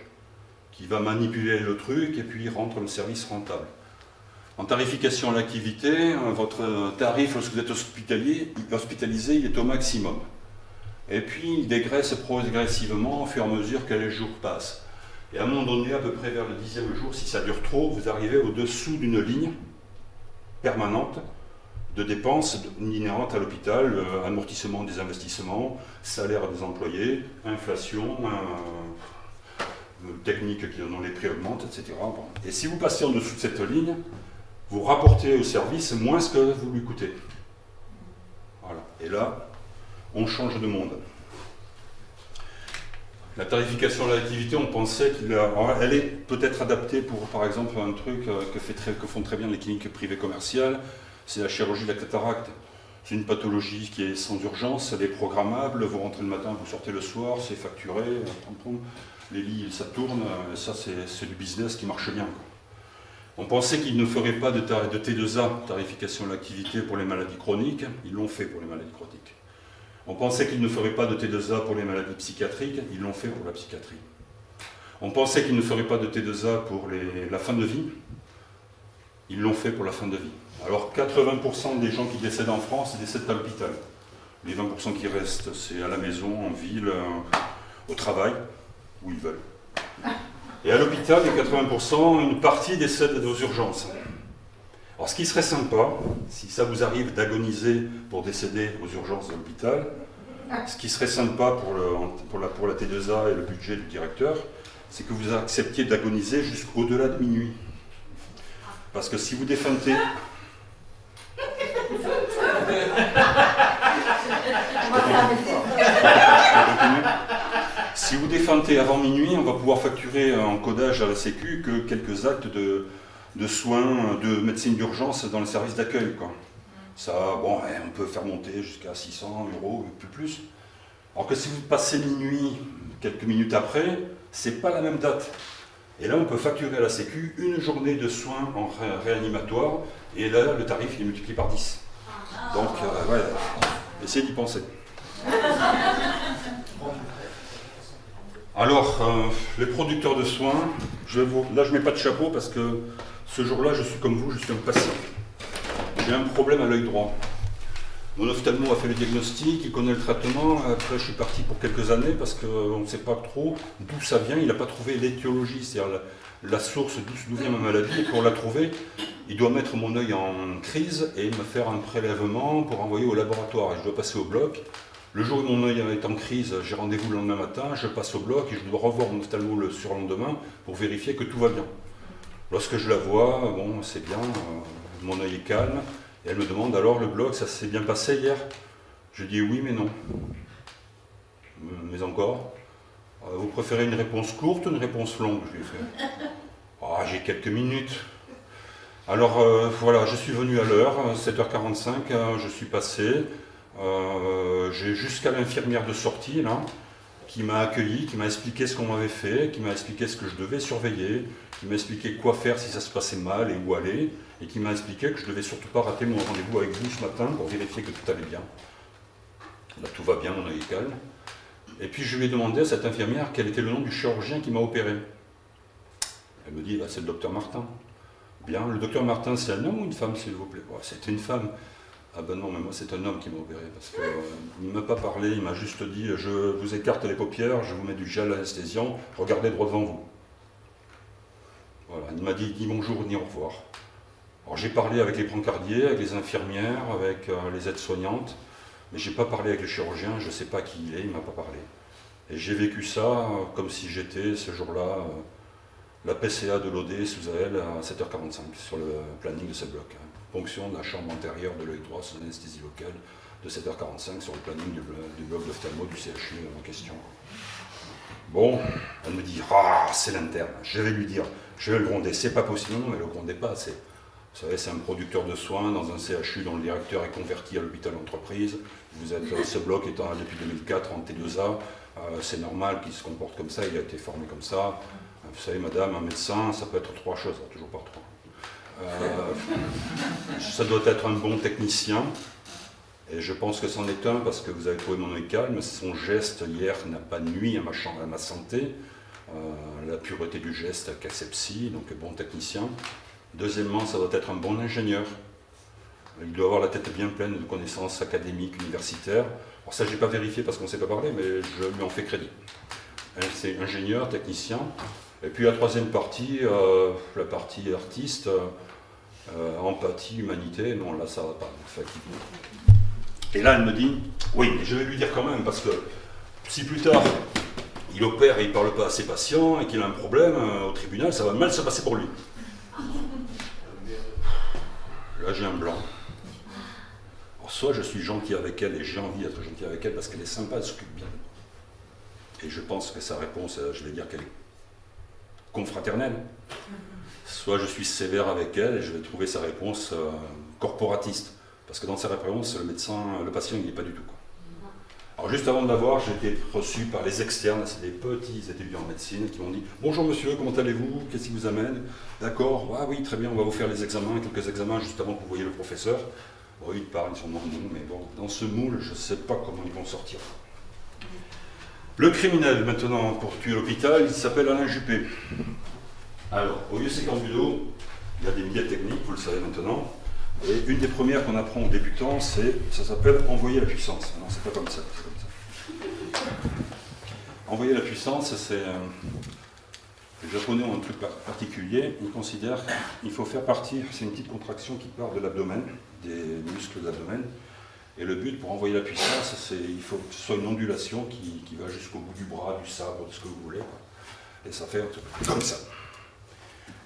qui va manipuler le truc et puis rendre le service rentable. En tarification à l'activité, votre tarif lorsque vous êtes hospitalisé, il est au maximum. Et puis il dégraisse progressivement au fur et à mesure que les jours passent. Et à un moment donné, à peu près vers le 10e jour, si ça dure trop, vous arrivez au-dessous d'une ligne permanente de dépenses inhérentes à l'hôpital, amortissement des investissements, salaire des employés, inflation, techniques dont les prix augmentent, etc. Bon. Et si vous passez en dessous de cette ligne, vous rapportez au service moins ce que vous lui coûtez. Voilà. Et là, on change de monde. La tarification de l'activité, on pensait qu'elle est peut-être adaptée pour, par exemple, un truc que font très bien les cliniques privées commerciales, c'est la chirurgie de la cataracte. C'est une pathologie qui est sans urgence, elle est programmable, vous rentrez le matin, vous sortez le soir, c'est facturé, les lits, ça tourne, ça c'est du business qui marche bien. On pensait qu'ils ne feraient pas de T2A, tarification de l'activité, pour les maladies chroniques, ils l'ont fait pour les maladies chroniques. On pensait qu'ils ne feraient pas de T2A pour les maladies psychiatriques, ils l'ont fait pour la psychiatrie. On pensait qu'ils ne feraient pas de T2A pour la fin de vie, ils l'ont fait pour la fin de vie. Alors 80% des gens qui décèdent en France décèdent à l'hôpital. Les 20% qui restent, c'est à la maison, en ville, au travail, où ils veulent. Et à l'hôpital, les 80%, une partie décède aux urgences. Alors ce qui serait sympa, si ça vous arrive d'agoniser pour décéder aux urgences de l'hôpital, ce qui serait sympa pour la T2A et le budget du directeur, c'est que vous acceptiez d'agoniser jusqu'au-delà de minuit. Parce que si vous défeintez... Si vous défeintez avant minuit, on va pouvoir facturer en codage à la Sécu que quelques actes de soins, de médecine d'urgence dans le service d'accueil. Ça, bon, on peut faire monter jusqu'à 600 €, ou plus. Alors que si vous passez minuit, quelques minutes après, c'est pas la même date. Et là, on peut facturer à la Sécu une journée de soins en réanimatoire, et là, le tarif il est multiplié par 10. Donc, ouais, essayez d'y penser. Alors, les producteurs de soins, là je ne mets pas de chapeau parce que ce jour-là, je suis comme vous, je suis un patient. J'ai un problème à l'œil droit. Mon ophtalmo a fait le diagnostic, il connaît le traitement. Après, je suis parti pour quelques années parce qu'on ne sait pas trop d'où ça vient. Il n'a pas trouvé l'étiologie, c'est-à-dire la source d'où vient ma maladie. Et pour la trouver, il doit mettre mon œil en crise et me faire un prélèvement pour envoyer au laboratoire. Et je dois passer au bloc. Le jour où mon œil est en crise, j'ai rendez-vous le lendemain matin, je passe au bloc et je dois revoir mon ophtalmo le surlendemain pour vérifier que tout va bien. Lorsque je la vois, bon, c'est bien, mon œil est calme, et elle me demande alors le bloc, ça s'est bien passé hier? Je dis oui mais non. Mais encore? Vous préférez une réponse courte ou une réponse longue? Je lui ai fait. Ah, j'ai quelques minutes. Alors voilà, je suis venu à l'heure, 7h45, je suis passé. J'ai jusqu'à l'infirmière de sortie là, qui m'a accueilli, qui m'a expliqué ce qu'on m'avait fait, qui m'a expliqué ce que je devais surveiller, qui m'a expliqué quoi faire si ça se passait mal et où aller, et qui m'a expliqué que je ne devais surtout pas rater mon rendez-vous avec vous ce matin pour vérifier que tout allait bien. Là tout va bien, mon œil est calme. Et puis je lui ai demandé à cette infirmière quel était le nom du chirurgien qui m'a opéré. Elle me dit, bah, c'est le docteur Martin. Bien, le docteur Martin, c'est un homme ou une femme s'il vous plaît? C'était une femme. Ah ben non, mais moi c'est un homme qui m'a opéré, parce qu'il ne m'a pas parlé, il m'a juste dit « je vous écarte les paupières, je vous mets du gel anesthésiant, regardez droit devant vous ». Voilà, il m'a dit ni bonjour ni au revoir. Alors j'ai parlé avec les brancardiers, avec les infirmières, avec les aides-soignantes, mais j'ai pas parlé avec le chirurgien, je ne sais pas qui il est, il ne m'a pas parlé. Et j'ai vécu ça comme si j'étais ce jour-là la PCA de l'OD sous AL à 7h45 sur le planning de ce bloc. Ponction de la chambre antérieure de l'œil droit sous anesthésie locale de 7h45 sur le planning du bloc d'ophtalmo du CHU en question. Bon, elle me dit, ah, c'est l'interne, je vais lui dire, je vais le gronder, c'est pas possible, non, mais le grondez pas, vous savez, c'est un producteur de soins dans un CHU dont le directeur est converti à l'hôpital entreprise, vous êtes, ce bloc étant depuis 2004 en T2A, c'est normal qu'il se comporte comme ça, il a été formé comme ça, vous savez madame, un médecin, ça peut être trois choses, toujours pas trois. Ça doit être un bon technicien, et je pense que c'en est un parce que vous avez trouvé mon œil calme. Son geste hier n'a pas nui à ma santé, la pureté du geste à casepsie, donc bon technicien. Deuxièmement, ça doit être un bon ingénieur. Il doit avoir la tête bien pleine de connaissances académiques, universitaires. Alors ça, je n'ai pas vérifié parce qu'on ne s'est pas parlé, mais je lui en fais crédit. C'est ingénieur, technicien. Et puis la troisième partie, la partie artiste, empathie, humanité, non, là ça va pas, effectivement. Et là elle me dit, oui, mais je vais lui dire quand même, parce que si plus tard il opère et il ne parle pas à ses patients et qu'il a un problème au tribunal, ça va mal se passer pour lui. Là j'ai un blanc. Alors, soit je suis gentil avec elle et j'ai envie d'être gentil avec elle parce qu'elle est sympa, elle s'occupe bien. Et je pense que sa réponse, je vais dire qu'elle est confraternelle. Soit je suis sévère avec elle et je vais trouver sa réponse corporatiste. Parce que dans sa réponse, le patient, il n'est pas du tout. Alors juste avant de l'avoir, j'ai été reçu par les externes, c'est des petits étudiants en médecine qui m'ont dit « Bonjour monsieur, comment allez-vous? Qu'est-ce qui vous amène? D'accord, ah oui, très bien, on va vous faire les examens, quelques examens juste avant que vous voyez le professeur. » Bon, ils parlent, ils sont dans le moule, mais bon, dans ce moule, je ne sais pas comment ils vont sortir. Le criminel, maintenant, pour tuer l'hôpital, il s'appelle Alain Juppé. Alors, au UC Corbulo, il y a des milliers de techniques, vous le savez maintenant. Et une des premières qu'on apprend aux débutants, ça s'appelle envoyer la puissance. Non, c'est pas comme ça, c'est comme ça. Envoyer la puissance, c'est... les Japonais ont un truc particulier, ils considèrent qu'il faut faire partir, c'est une petite contraction qui part de l'abdomen, des muscles de l'abdomen. Et le but pour envoyer la puissance, il faut que ce soit une ondulation qui va jusqu'au bout du bras, du sabre, de ce que vous voulez. Et ça fait comme ça.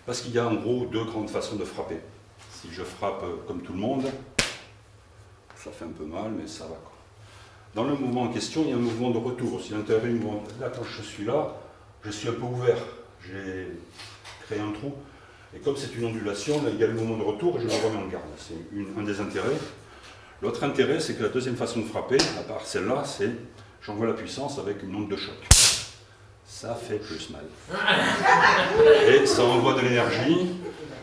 Parce qu'il y a en gros deux grandes façons de frapper. Si je frappe comme tout le monde, ça fait un peu mal, mais ça va, quoi. Dans le mouvement en question, il y a un mouvement de retour aussi. L'intérieur du mouvement. Là, quand je suis là, je suis un peu ouvert. J'ai créé un trou. Et comme c'est une ondulation, là, il y a le mouvement de retour et je me remets en garde. C'est un des intérêts. L'autre intérêt, c'est que la deuxième façon de frapper, à part celle-là, c'est j'envoie la puissance avec une onde de choc. Ça fait plus mal. Et ça envoie de l'énergie.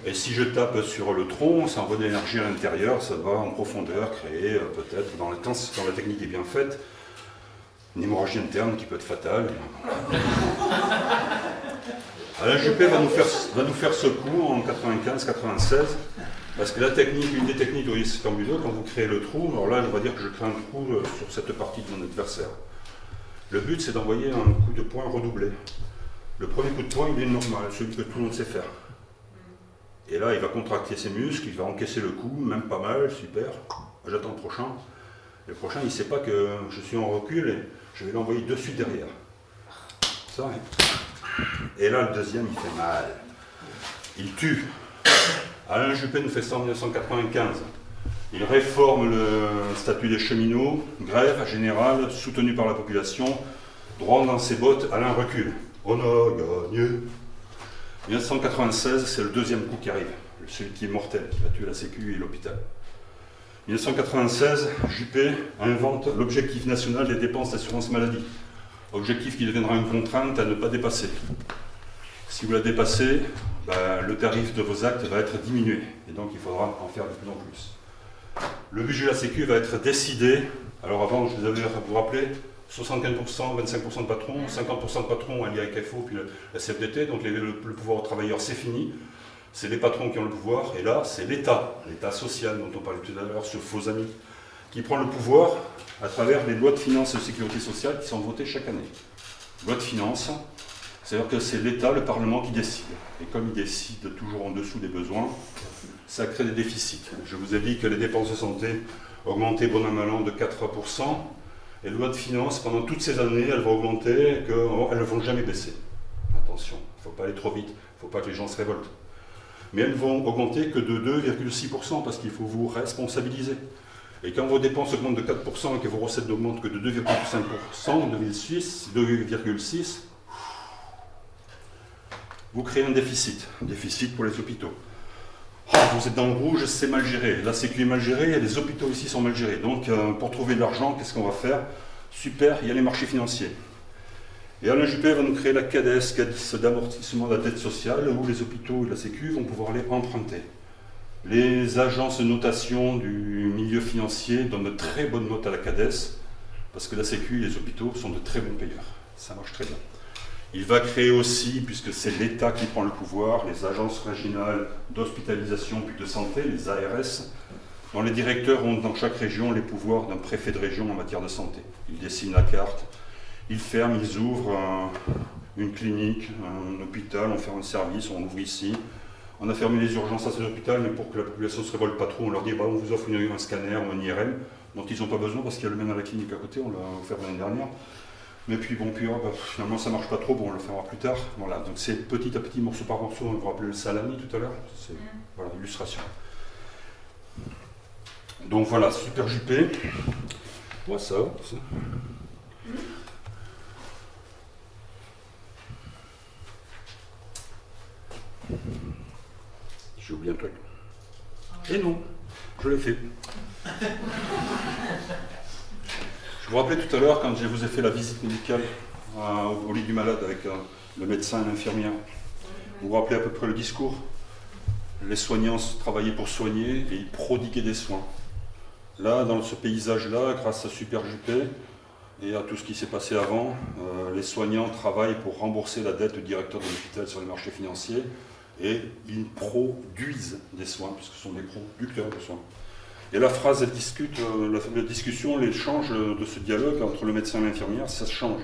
Et si je tape sur le tronc, ça envoie de l'énergie à l'intérieur, ça va en profondeur créer peut-être, quand la technique est bien faite, une hémorragie interne qui peut être fatale. Alain Juppé va nous faire ce coup en 95-96, parce que la technique, une des techniques de risque ambuleux, quand vous créez le trou, alors là, on va dire que je crée un trou sur cette partie de mon adversaire. Le but, c'est d'envoyer un coup de poing redoublé. Le premier coup de poing, il est normal, celui que tout le monde sait faire. Et là, il va contracter ses muscles, il va encaisser le coup, même pas mal, super. J'attends le prochain. Le prochain, il ne sait pas que je suis en recul et je vais l'envoyer de suite derrière. Ça, hein. Et là, le deuxième, il fait mal. Il tue. Alain Juppé nous fait ça en 1995. Il réforme le statut des cheminots, grève générale, soutenue par la population, droit dans ses bottes, Alain recule. On a gagné. 1996, c'est le deuxième coup qui arrive, celui qui est mortel, qui va tuer la Sécu et l'hôpital. 1996, Juppé invente l'objectif national des dépenses d'assurance maladie. Objectif qui deviendra une contrainte à ne pas dépasser. Si vous la dépassez, le tarif de vos actes va être diminué, et donc il faudra en faire de plus en plus. Le budget de la Sécu va être décidé. Alors avant, je vous avais, vous vous rappelez, 75%, 25% de patrons, 50% de patrons à l'IACFO, puis la CFDT, donc le pouvoir aux travailleurs, c'est fini. C'est les patrons qui ont le pouvoir, et là, c'est l'État social dont on parlait tout à l'heure, ce faux ami, qui prend le pouvoir à travers les lois de finances et de sécurité sociale qui sont votées chaque année. Loi de finances, c'est-à-dire que c'est l'État, le Parlement qui décide. Et comme il décide toujours en dessous des besoins, ça crée des déficits. Je vous ai dit que les dépenses de santé augmentaient bon an mal an de 4%, et la loi de finances, pendant toutes ces années, elle va augmenter et qu'elles ne vont jamais baisser. Attention, il ne faut pas aller trop vite, il ne faut pas que les gens se révoltent. Mais elles ne vont augmenter que de 2,6% parce qu'il faut vous responsabiliser. Et quand vos dépenses augmentent de 4% et que vos recettes n'augmentent que de 2,5%, 2,6%, vous créez un déficit pour les hôpitaux. Vous êtes dans le rouge, c'est mal géré. La Sécu est mal gérée et les hôpitaux ici sont mal gérés. Donc, pour trouver de l'argent, qu'est-ce qu'on va faire? Super, il y a les marchés financiers. Et Alain Juppé va nous créer la CADES, Caisse d'amortissement de la dette sociale, où les hôpitaux et la Sécu vont pouvoir aller emprunter. Les agences de notation du milieu financier donnent de très bonnes notes à la CADES, parce que la Sécu et les hôpitaux sont de très bons payeurs. Ça marche très bien. Il va créer aussi, puisque c'est l'État qui prend le pouvoir, les agences régionales d'hospitalisation puis de santé, les ARS, dont les directeurs ont dans chaque région les pouvoirs d'un préfet de région en matière de santé. Ils dessinent la carte, ils ferment, ils ouvrent une clinique, un hôpital, on ferme un service, on ouvre ici. On a fermé les urgences à ces hôpitaux, mais pour que la population ne se révolte pas trop, on leur dit on vous offre un scanner ou un IRM, dont ils n'ont pas besoin parce qu'il y a le même à la clinique à côté, on l'a offert l'année dernière. Mais puis finalement ça ne marche pas trop, on le fera plus tard. Voilà, donc c'est petit à petit, morceau par morceau, on vous rappelait le salami tout à l'heure, c'est voilà, l'illustration. Donc voilà, Super Juppé. Ouais, ça. J'ai oublié un truc. Et non, je l'ai fait. Je vous rappelais tout à l'heure, quand je vous ai fait la visite médicale au lit du malade avec le médecin et l'infirmière, vous vous rappelez à peu près le discours? Les soignants travaillaient pour soigner et ils prodiguaient des soins. Là, dans ce paysage-là, grâce à Super Juppé et à tout ce qui s'est passé avant, les soignants travaillent pour rembourser la dette du directeur de l'hôpital sur les marchés financiers et ils produisent des soins, puisque ce sont des producteurs de soins. Et la phrase, la discussion, l'échange de ce dialogue entre le médecin et l'infirmière, ça se change.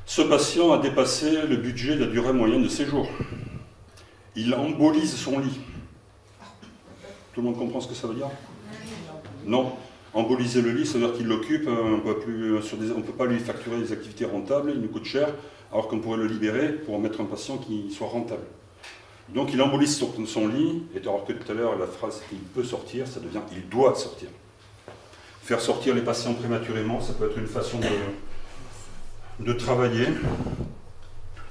Ce patient a dépassé le budget de la durée moyenne de séjour. Il embolise son lit. Tout le monde comprend ce que ça veut dire? Non. Emboliser le lit, ça veut dire qu'il l'occupe, on ne peut pas lui facturer des activités rentables, il nous coûte cher. alors qu'on pourrait le libérer pour mettre un patient qui soit rentable. Donc il embolise sur son lit, et alors que tout à l'heure la phrase il peut sortir, ça devient il doit sortir. Faire sortir les patients prématurément, ça peut être une façon de travailler,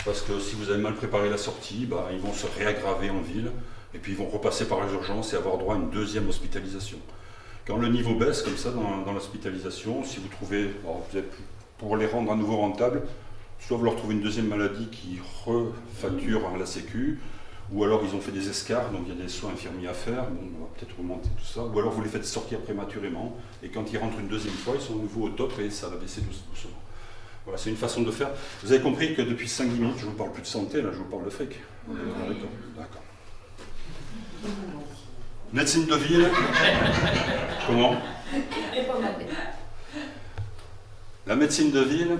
parce que si vous avez mal préparé la sortie, ils vont se réaggraver en ville, et puis ils vont repasser par les urgences et avoir droit à une deuxième hospitalisation. Quand le niveau baisse comme ça dans l'hospitalisation, si vous trouvez, pour les rendre à nouveau rentables, soit vous leur trouvez une deuxième maladie qui refacture à la Sécu, ou alors ils ont fait des escarres, donc il y a des soins infirmiers à faire, bon, on va peut-être remonter tout ça, ou alors vous les faites sortir prématurément, et quand ils rentrent une deuxième fois, ils sont à nouveau au top et ça va baisser doucement. Voilà, c'est une façon de faire. Vous avez compris que depuis 5-10 minutes, je ne vous parle plus de santé, là je vous parle de fric. D'accord. Médecine de ville. Comment? La médecine de ville,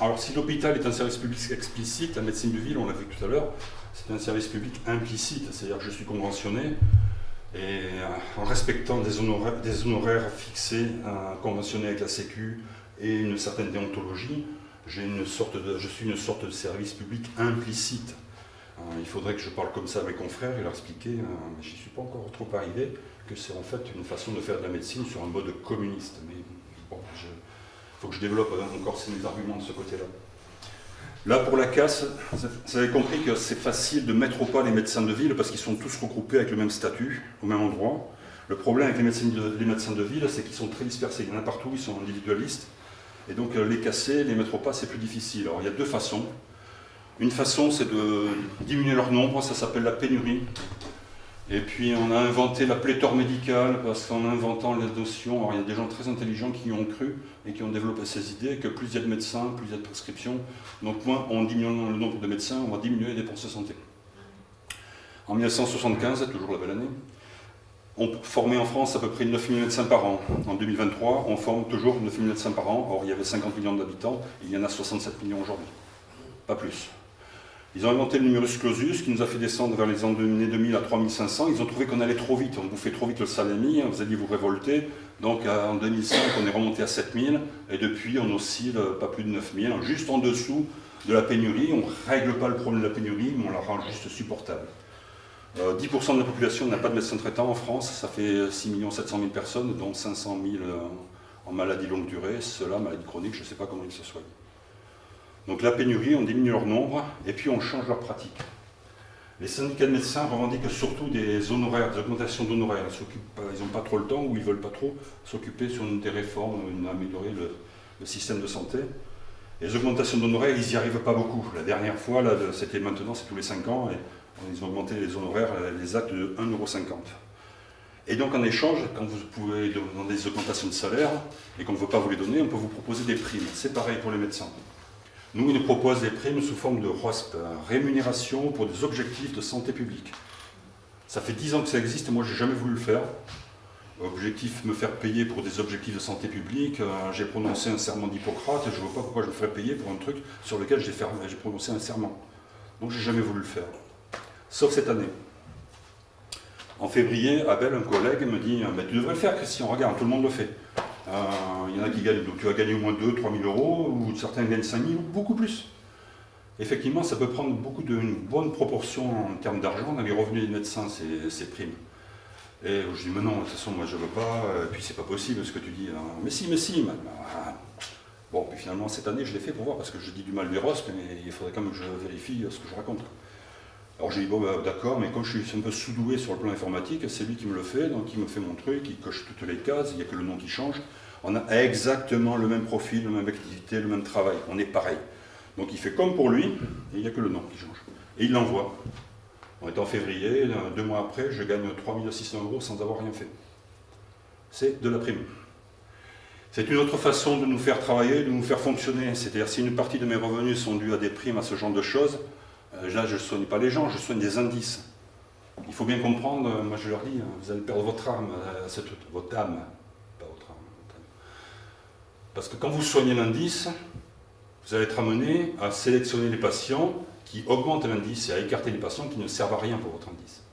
alors si l'hôpital est un service public explicite, la médecine de ville, on l'a vu tout à l'heure, c'est un service public implicite, c'est-à-dire que je suis conventionné et en respectant des honoraires fixés, conventionnés avec la Sécu et une certaine déontologie, je suis une sorte de service public implicite. Il faudrait que je parle comme ça avec mes confrères et leur expliquer, mais je n'y suis pas encore trop arrivé, que c'est en fait une façon de faire de la médecine sur un mode communiste. Mais bon, il faut que je développe encore mes arguments de ce côté-là. Là, pour la casse, vous avez compris que c'est facile de mettre au pas les médecins de ville parce qu'ils sont tous regroupés avec le même statut, au même endroit. Le problème avec les médecins de ville, c'est qu'ils sont très dispersés. Il y en a partout, ils sont individualistes. Et donc, les casser, les mettre au pas, c'est plus difficile. Alors, il y a deux façons. Une façon, c'est de diminuer leur nombre, ça s'appelle la pénurie. Et puis on a inventé la pléthore médicale, parce qu'en inventant la notion, alors il y a des gens très intelligents qui y ont cru et qui ont développé ces idées, que plus il y a de médecins, plus il y a de prescriptions, donc moins en diminuant le nombre de médecins, on va diminuer les dépenses de santé. En 1975, toujours la belle année, on formait en France à peu près 9 000 médecins par an. En 2023, on forme toujours 9 000 médecins par an, or il y avait 50 millions d'habitants, il y en a 67 millions aujourd'hui, pas plus. Ils ont inventé le numerus clausus qui nous a fait descendre vers les années 2000 à 3500. Ils ont trouvé qu'on allait trop vite, on bouffait trop vite le salami, vous alliez vous révolter. Donc en 2005, on est remonté à 7000 et depuis on oscille pas plus de 9000, juste en dessous de la pénurie. On ne règle pas le problème de la pénurie, mais on la rend juste supportable. 10% de la population n'a pas de médecin traitant en France, ça fait 6 700 000 personnes, dont 500 000 en maladie longue durée, ceux-là, maladie chronique, je ne sais pas comment ils se soignent. Donc la pénurie, on diminue leur nombre et puis on change leur pratique. Les syndicats de médecins revendiquent surtout des honoraires, des augmentations d'honoraires. Ils n'ont pas trop le temps ou ils ne veulent pas trop s'occuper sur des réformes, améliorer le système de santé. Les augmentations d'honoraires, ils n'y arrivent pas beaucoup. La dernière fois, c'était maintenant, c'est tous les 5 ans, et ils ont augmenté les honoraires, les actes de 1,50 €. Et donc en échange, quand vous pouvez demander des augmentations de salaire et qu'on ne veut pas vous les donner, on peut vous proposer des primes. C'est pareil pour les médecins. Nous, ils nous proposent des primes sous forme de ROSP, rémunération pour des objectifs de santé publique. Ça fait 10 ans que ça existe, moi, je n'ai jamais voulu le faire. Objectif, me faire payer pour des objectifs de santé publique. J'ai prononcé un serment d'Hippocrate et je ne vois pas pourquoi je me ferais payer pour un truc sur lequel j'ai prononcé un serment. Donc, je n'ai jamais voulu le faire. Sauf cette année. En février, Abel, un collègue, me dit « Tu devrais le faire, Christian, regarde, tout le monde le fait. » Il y en a qui gagnent, donc tu vas gagner au moins 2 000 – 3 000 €, ou certains gagnent 5 000 ou beaucoup plus. Effectivement, ça peut prendre une bonne proportion en termes d'argent. Dans les revenus des médecins, c'est primes. Et je dis, mais non, de toute façon, moi je ne veux pas, et puis c'est pas possible ce que tu dis. Mais si. Bon, puis finalement, cette année, je l'ai fait pour voir, parce que je dis du mal des ROSP, mais il faudrait quand même que je vérifie ce que je raconte. Alors j'ai dit, bon, d'accord, mais comme je suis un peu sous-doué sur le plan informatique, c'est lui qui me le fait, donc il me fait mon truc, il coche toutes les cases, il n'y a que le nom qui change. On a exactement le même profil, la même activité, le même travail, on est pareil. Donc il fait comme pour lui, et il n'y a que le nom qui change. Et il l'envoie. On est en février, 2 mois après, je gagne 3 600 € sans avoir rien fait. C'est de la prime. C'est une autre façon de nous faire travailler, de nous faire fonctionner. C'est-à-dire si une partie de mes revenus sont dus à des primes, à ce genre de choses, là je ne soigne pas les gens, je soigne des indices. Il faut bien comprendre, moi je leur dis, vous allez perdre votre âme, votre âme, pas votre âme. Parce que quand vous soignez l'indice, vous allez être amené à sélectionner les patients qui augmentent l'indice et à écarter les patients qui ne servent à rien pour votre indice.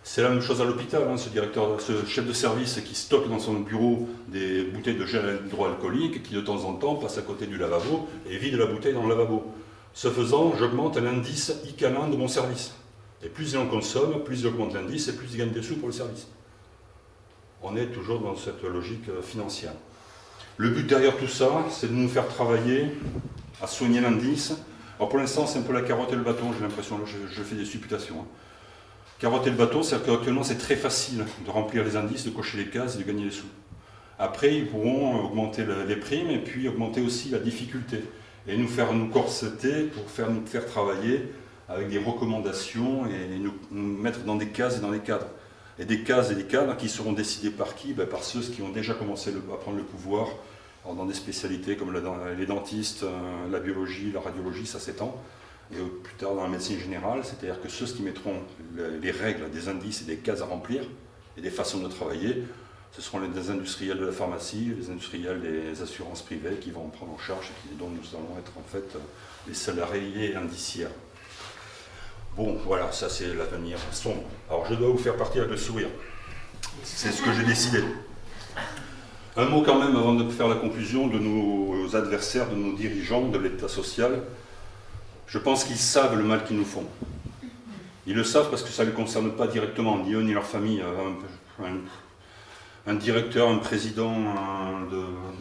C'est la même chose à l'hôpital, ce chef de service qui stocke dans son bureau des bouteilles de gel hydroalcoolique qui de temps en temps passe à côté du lavabo et vide la bouteille dans le lavabo. Ce faisant, j'augmente l'indice ICALIN de mon service. Et plus il en consomme, plus il augmente l'indice et plus il gagne des sous pour le service. On est toujours dans cette logique financière. Le but derrière tout ça, c'est de nous faire travailler à soigner l'indice. Alors pour l'instant, c'est un peu la carotte et le bâton, j'ai l'impression, je fais des supputations. Hein. Carotte et le bâton, c'est-à-dire qu'actuellement, c'est très facile de remplir les indices, de cocher les cases et de gagner des sous. Après, ils pourront augmenter les primes et puis augmenter aussi la difficulté. Et nous corseter pour nous faire travailler avec des recommandations et nous mettre dans des cases et dans des cadres. Et des cases et des cadres qui seront décidés par qui? Par ceux qui ont déjà commencé à prendre le pouvoir. Alors dans des spécialités comme les dentistes, la biologie, la radiologie, ça s'étend. Et plus tard dans la médecine générale, c'est-à-dire que ceux qui mettront les règles, des indices et des cases à remplir et des façons de travailler, ce seront les industriels de la pharmacie, les industriels des assurances privées qui vont en prendre en charge et dont nous allons être en fait les salariés indiciaires. Bon, voilà, ça c'est l'avenir sombre. Alors je dois vous faire partir avec le sourire. C'est ce que j'ai décidé. Un mot quand même avant de faire la conclusion de nos adversaires, de nos dirigeants de l'État social. Je pense qu'ils savent le mal qu'ils nous font. Ils le savent parce que ça ne les concerne pas directement, ni eux ni leur famille. Un directeur, un président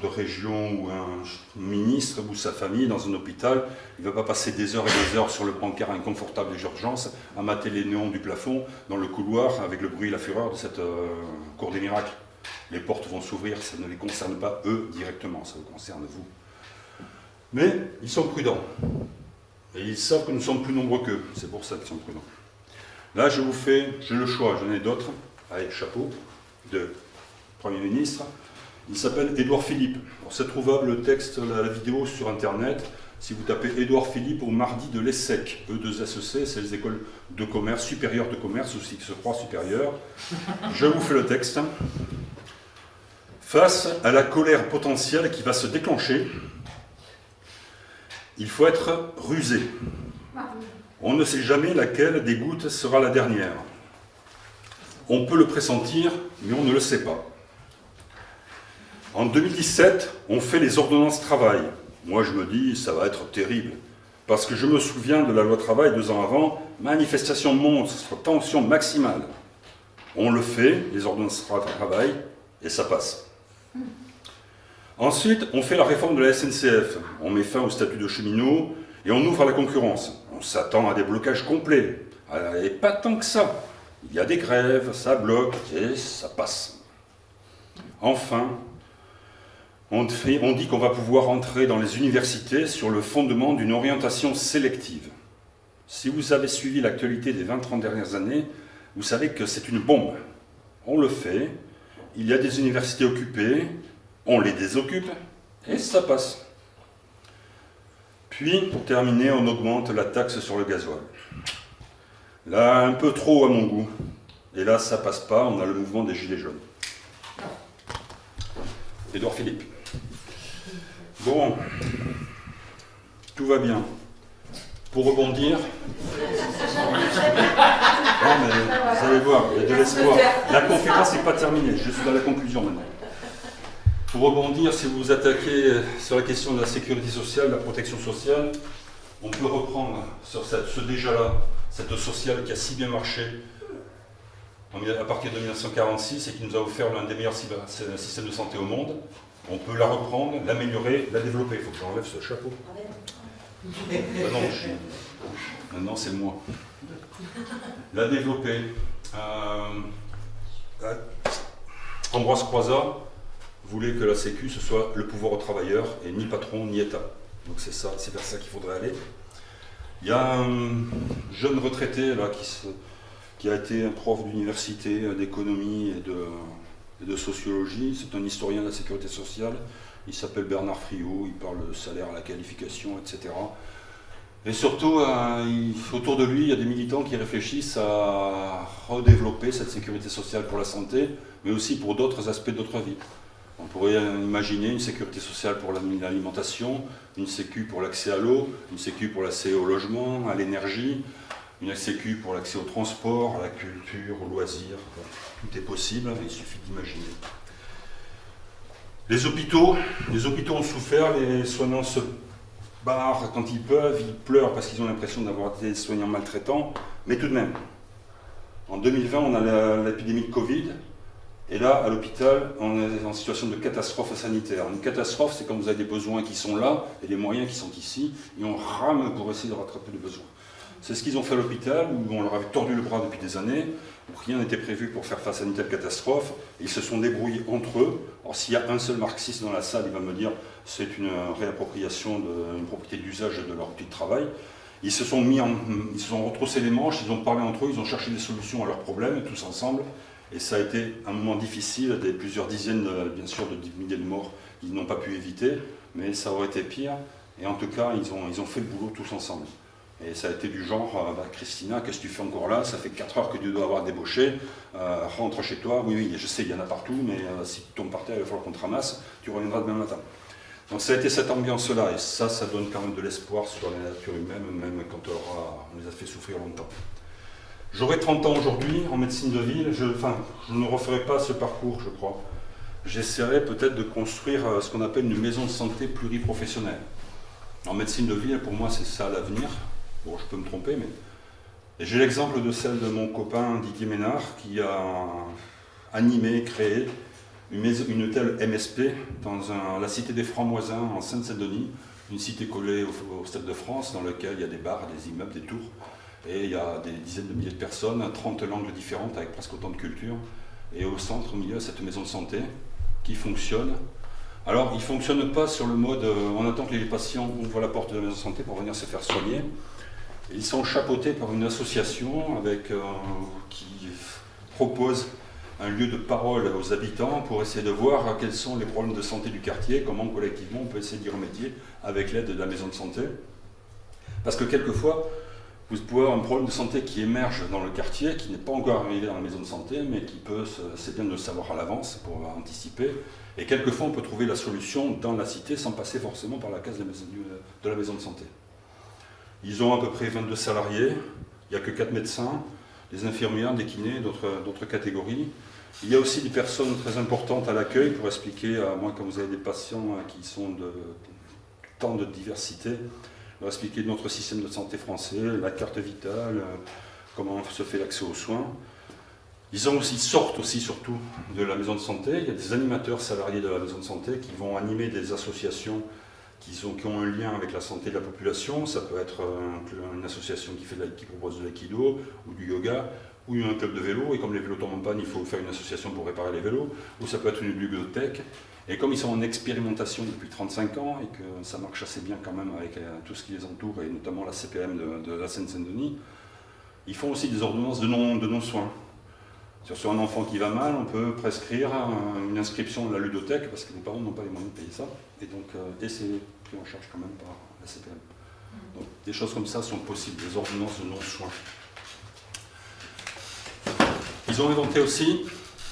de région ou un ministre ou sa famille dans un hôpital, il ne va pas passer des heures et des heures sur le brancard inconfortable des urgences à mater les néons du plafond dans le couloir avec le bruit et la fureur de cette cour des miracles. Les portes vont s'ouvrir, ça ne les concerne pas eux directement, ça vous concerne vous. Mais ils sont prudents. Et ils savent que nous sommes plus nombreux qu'eux, c'est pour ça qu'ils sont prudents. Là, j'ai le choix, j'en ai d'autres. Allez, chapeau, de Premier ministre. Il s'appelle Édouard Philippe. C'est trouvable le texte, la vidéo sur Internet. Si vous tapez Édouard Philippe au mardi de l'ESSEC, E2SEC, c'est les écoles de commerce, supérieures de commerce, aussi qui se croient supérieures. Je vous fais le texte. Face à la colère potentielle qui va se déclencher, il faut être rusé. On ne sait jamais laquelle des gouttes sera la dernière. On peut le pressentir, mais on ne le sait pas. En 2017, on fait les ordonnances travail. Moi, je me dis, ça va être terrible. Parce que je me souviens de la loi travail 2 ans avant, manifestation monstre, tension maximale. On le fait, les ordonnances travail, et ça passe. Ensuite, on fait la réforme de la SNCF. On met fin au statut de cheminot et on ouvre à la concurrence. On s'attend à des blocages complets. Et pas tant que ça. Il y a des grèves, ça bloque et ça passe. Enfin, on dit qu'on va pouvoir entrer dans les universités sur le fondement d'une orientation sélective. Si vous avez suivi l'actualité des 20-30 dernières années, vous savez que c'est une bombe. On le fait, il y a des universités occupées, on les désoccupe et ça passe. Puis, pour terminer, on augmente la taxe sur le gasoil. Là, un peu trop à mon goût. Et là, ça passe pas, on a le mouvement des Gilets jaunes. Édouard Philippe. Bon, tout va bien. Pour rebondir, non, mais vous allez voir, il y a de l'espoir. La conférence n'est pas terminée, je suis dans la conclusion maintenant. Pour rebondir, si vous vous attaquez sur la question de la sécurité sociale, de la protection sociale, on peut reprendre sur ce déjà-là, cette sociale qui a si bien marché à partir de 1946 et qui nous a offert l'un des meilleurs systèmes de santé au monde. On peut la reprendre, l'améliorer, la développer. Il faut que j'enlève ce chapeau. Maintenant, c'est moi. La développer. Ambroise Croizat voulait que la Sécu, ce soit le pouvoir aux travailleurs, et ni patron, ni État. Donc c'est vers ça qu'il faudrait aller. Il y a un jeune retraité là, qui a été un prof d'université, d'économie et de sociologie. C'est un historien de la sécurité sociale. Il s'appelle Bernard Friot, il parle de salaire à la qualification, etc. Et surtout, autour de lui, il y a des militants qui réfléchissent à redévelopper cette sécurité sociale pour la santé, mais aussi pour d'autres aspects de notre vie. On pourrait imaginer une sécurité sociale pour l'alimentation, une sécu pour l'accès à l'eau, une sécu pour l'accès au logement, à l'énergie, une sécu pour l'accès au transport, à la culture, aux loisirs. Tout est possible, il suffit d'imaginer. Les hôpitaux ont souffert, les soignants se barrent quand ils peuvent, ils pleurent parce qu'ils ont l'impression d'avoir des soignants maltraitants, mais tout de même. En 2020, on a l'épidémie de Covid, et là, à l'hôpital, on est en situation de catastrophe sanitaire. Une catastrophe, c'est quand vous avez des besoins qui sont là, et des moyens qui sont ici, et on rame pour essayer de rattraper les besoins. C'est ce qu'ils ont fait à l'hôpital, où on leur avait tordu le bras depuis des années, où rien n'était prévu pour faire face à une telle catastrophe, et ils se sont débrouillés entre eux. Alors s'il y a un seul marxiste dans la salle, il va me dire c'est une réappropriation d'une propriété d'usage de leur outil de travail. Ils se sont retroussé les manches, ils ont parlé entre eux, ils ont cherché des solutions à leurs problèmes, tous ensemble. Et ça a été un moment difficile, plusieurs dizaines, bien sûr, de milliers de morts qu'ils n'ont pas pu éviter, mais ça aurait été pire. Et en tout cas, ils ont fait le boulot tous ensemble. Et ça a été du genre, Christina, qu'est-ce que tu fais encore là? Ça fait 4 heures que tu dois avoir débauché, rentre chez toi. Oui, oui, je sais, il y en a partout, mais si tu tombes par terre, il va falloir qu'on te ramasse, tu reviendras demain matin. Donc ça a été cette ambiance-là, et ça donne quand même de l'espoir sur la nature humaine, même quand on les a fait souffrir longtemps. J'aurai 30 ans aujourd'hui en médecine de ville, je ne referai pas ce parcours, je crois. J'essaierai peut-être de construire ce qu'on appelle une maison de santé pluriprofessionnelle. En médecine de ville, pour moi, c'est ça l'avenir. Bon, je peux me tromper, mais... Et j'ai l'exemple de celle de mon copain Didier Ménard, qui a animé, créé une telle MSP dans la cité des Francs-Moisins en Seine-Saint-Denis, une cité collée au Stade de France, dans laquelle il y a des bars, des immeubles, des tours. Et il y a des dizaines de milliers de personnes, 30 langues différentes avec presque autant de cultures. Et au centre, au milieu, cette maison de santé qui fonctionne. Alors, il ne fonctionne pas sur le mode on attend que les patients ouvrent la porte de la maison de santé pour venir se faire soigner. Ils sont chapeautés par une association qui propose un lieu de parole aux habitants pour essayer de voir quels sont les problèmes de santé du quartier, comment collectivement on peut essayer d'y remédier avec l'aide de la maison de santé. Parce que quelquefois, vous pouvez avoir un problème de santé qui émerge dans le quartier, qui n'est pas encore arrivé dans la maison de santé, mais c'est bien de le savoir à l'avance pour anticiper. Et quelquefois, on peut trouver la solution dans la cité sans passer forcément par la case de la maison de santé. Ils ont à peu près 22 salariés, il n'y a que 4 médecins, des infirmières, des kinés, d'autres catégories. Il y a aussi des personnes très importantes à l'accueil pour expliquer, moi quand vous avez des patients qui sont de tant de diversité, leur expliquer notre système de santé français, la carte vitale, comment se fait l'accès aux soins. Ils sortent aussi surtout de la maison de santé. Il y a des animateurs salariés de la maison de santé qui vont animer des associations qui ont un lien avec la santé de la population. Ça peut être une association qui propose de l'aïkido ou du yoga, ou un club de vélo, et comme les vélos tombent en panne, il faut faire une association pour réparer les vélos, ou ça peut être une bibliothèque. Et comme ils sont en expérimentation depuis 35 ans, et que ça marche assez bien quand même avec tout ce qui les entoure, et notamment la CPM de la Seine-Saint-Denis, ils font aussi des ordonnances de non-soins. Sur un enfant qui va mal, on peut prescrire une inscription à la ludothèque, parce que les parents n'ont pas les moyens de payer ça, et donc c'est pris en charge quand même par la CPM. Donc des choses comme ça sont possibles, des ordonnances de non-soins. Ils ont inventé aussi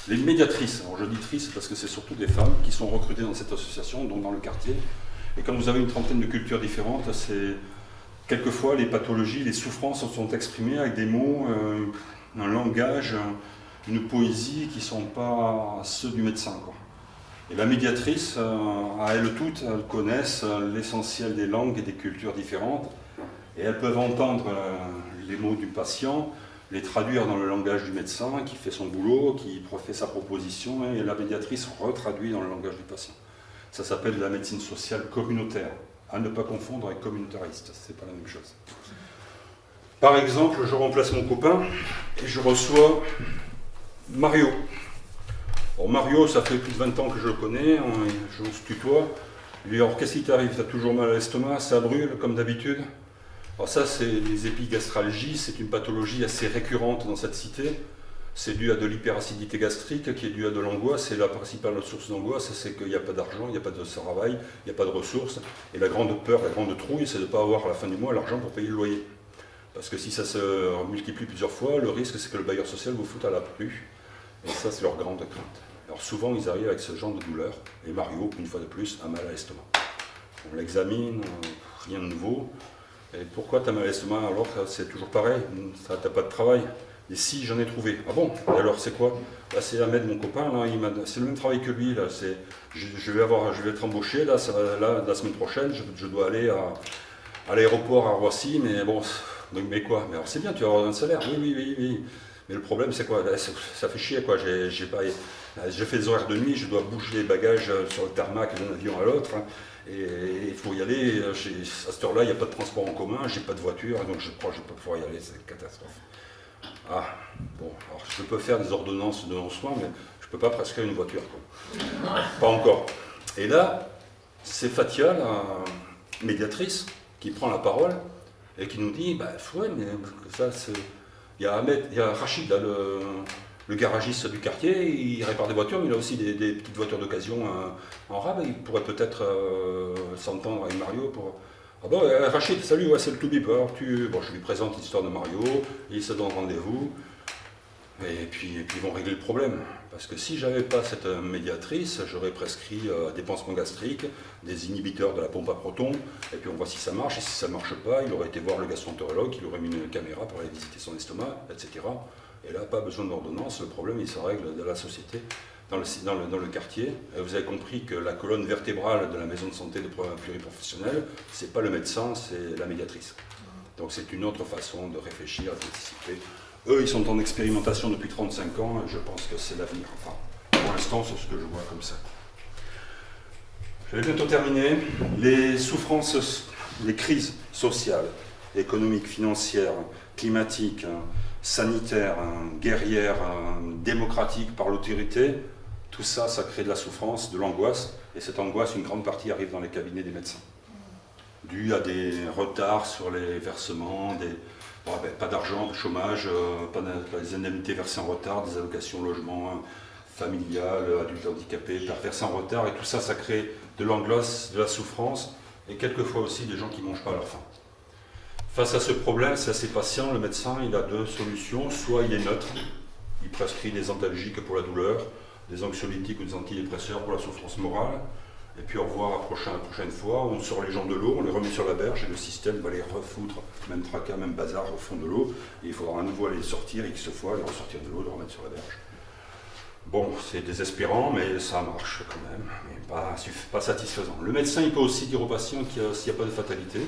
les médiatrices. Alors je dis trices parce que c'est surtout des femmes qui sont recrutées dans cette association, donc dans le quartier. Et quand vous avez une trentaine de cultures différentes, quelquefois les pathologies, les souffrances sont exprimées avec des mots, un langage, une poésie qui ne sont pas ceux du médecin, quoi. Et la médiatrice, à elles toutes, elles connaissent l'essentiel des langues et des cultures différentes. Et elles peuvent entendre les mots du patient, les traduire dans le langage du médecin qui fait son boulot, qui fait sa proposition, et la médiatrice retraduit dans le langage du patient. Ça s'appelle la médecine sociale communautaire, à ne pas confondre avec communautariste, c'est pas la même chose. Par exemple, je remplace mon copain et je reçois Mario. Bon, Mario, ça fait plus de 20 ans que je le connais, on se tutoie. Lui, alors qu'est-ce qui t'arrive? T'as toujours mal à l'estomac, ça brûle comme d'habitude? Alors ça, c'est les épigastralgies, c'est une pathologie assez récurrente dans cette cité. C'est dû à de l'hyperacidité gastrique qui est due à de l'angoisse, et la principale source d'angoisse, c'est qu'il n'y a pas d'argent, il n'y a pas de travail, il n'y a pas de ressources. Et la grande peur, la grande trouille, c'est de ne pas avoir à la fin du mois l'argent pour payer le loyer. Parce que si ça se multiplie plusieurs fois, le risque c'est que le bailleur social vous foute à la rue. Et ça, c'est leur grande crainte. Alors souvent, ils arrivent avec ce genre de douleur. Et Mario, une fois de plus, a mal à l'estomac. On l'examine, rien de nouveau. Et pourquoi tu as mal à l'estomac alors que c'est toujours pareil? Tu n'as pas de travail. Et si, j'en ai trouvé. Ah bon? Et alors, c'est quoi? Là, c'est Ahmed, mon copain, là, c'est le même travail que lui. Là, je vais être embauché, là, la semaine prochaine, je dois aller à l'aéroport à Roissy, mais bon, mais quoi? Mais alors, c'est bien, tu vas avoir un salaire. Oui, oui, oui, oui. Mais le problème, c'est quoi? Là, ça fait chier, quoi. Je fais des horaires de nuit, je dois bouger les bagages sur le tarmac d'un avion à l'autre. Hein, et il faut y aller. À cette heure-là, il n'y a pas de transport en commun, j'ai pas de voiture, donc je crois que je ne vais pas pouvoir y aller, c'est une catastrophe. Ah, bon, alors je peux faire des ordonnances de non-soins, mais je ne peux pas prescrire une voiture, quoi. Pas encore. Et là, c'est Fatia, la médiatrice, qui prend la parole et qui nous dit, bah ouais, mais ça, c'est... Il y a Rachid, là, le garagiste du quartier, il répare des voitures, mais il a aussi des petites voitures d'occasion en rab, il pourrait peut-être s'entendre avec Mario pour... Ah bon, Rachid, salut, ouais, c'est le Toubib. Alors bon, je lui présente l'histoire de Mario, il se donne rendez-vous, et puis ils vont régler le problème. Parce que si j'avais pas cette médiatrice, j'aurais prescrit des pansements gastriques, des inhibiteurs de la pompe à protons, et puis on voit si ça marche, et si ça marche pas, il aurait été voir le gastroentérologue, il aurait mis une caméra pour aller visiter son estomac, etc. Et là, pas besoin d'ordonnance, le problème il se règle de la société. Dans le quartier. Et vous avez compris que la colonne vertébrale de la maison de santé de pluriprofessionnels, c'est pas le médecin, c'est la médiatrice. Donc c'est une autre façon de réfléchir, d'anticiper. Eux, ils sont en expérimentation depuis 35 ans, et je pense que c'est l'avenir. Enfin, pour l'instant, c'est ce que je vois comme ça. Je vais bientôt terminer. Les souffrances, les crises sociales, économiques, financières, climatiques, sanitaires, guerrières, démocratiques par l'autorité, tout ça, ça crée de la souffrance, de l'angoisse, et cette angoisse, une grande partie arrive dans les cabinets des médecins. Dû à des retards sur les versements, pas d'argent, de chômage, pas des indemnités versées en retard, des allocations logement familial, adultes handicapés, versées en retard, et tout ça, ça crée de l'angoisse, de la souffrance, et quelquefois aussi des gens qui ne mangent pas à leur faim. Face à ce problème, c'est assez patient, le médecin il a deux solutions, soit il est neutre, il prescrit des antalgiques pour la douleur, des anxiolytiques ou des antidépresseurs pour la souffrance morale, et puis au revoir la prochaine fois, on sort les gens de l'eau, on les remet sur la berge et le système va les refoutre, même tracas, même bazar au fond de l'eau, et il faudra à nouveau aller sortir X fois, les ressortir de l'eau, les remettre sur la berge. Bon, c'est désespérant, mais ça marche quand même, mais pas satisfaisant. Le médecin il peut aussi dire aux patients qu'il n'y a pas de fatalité,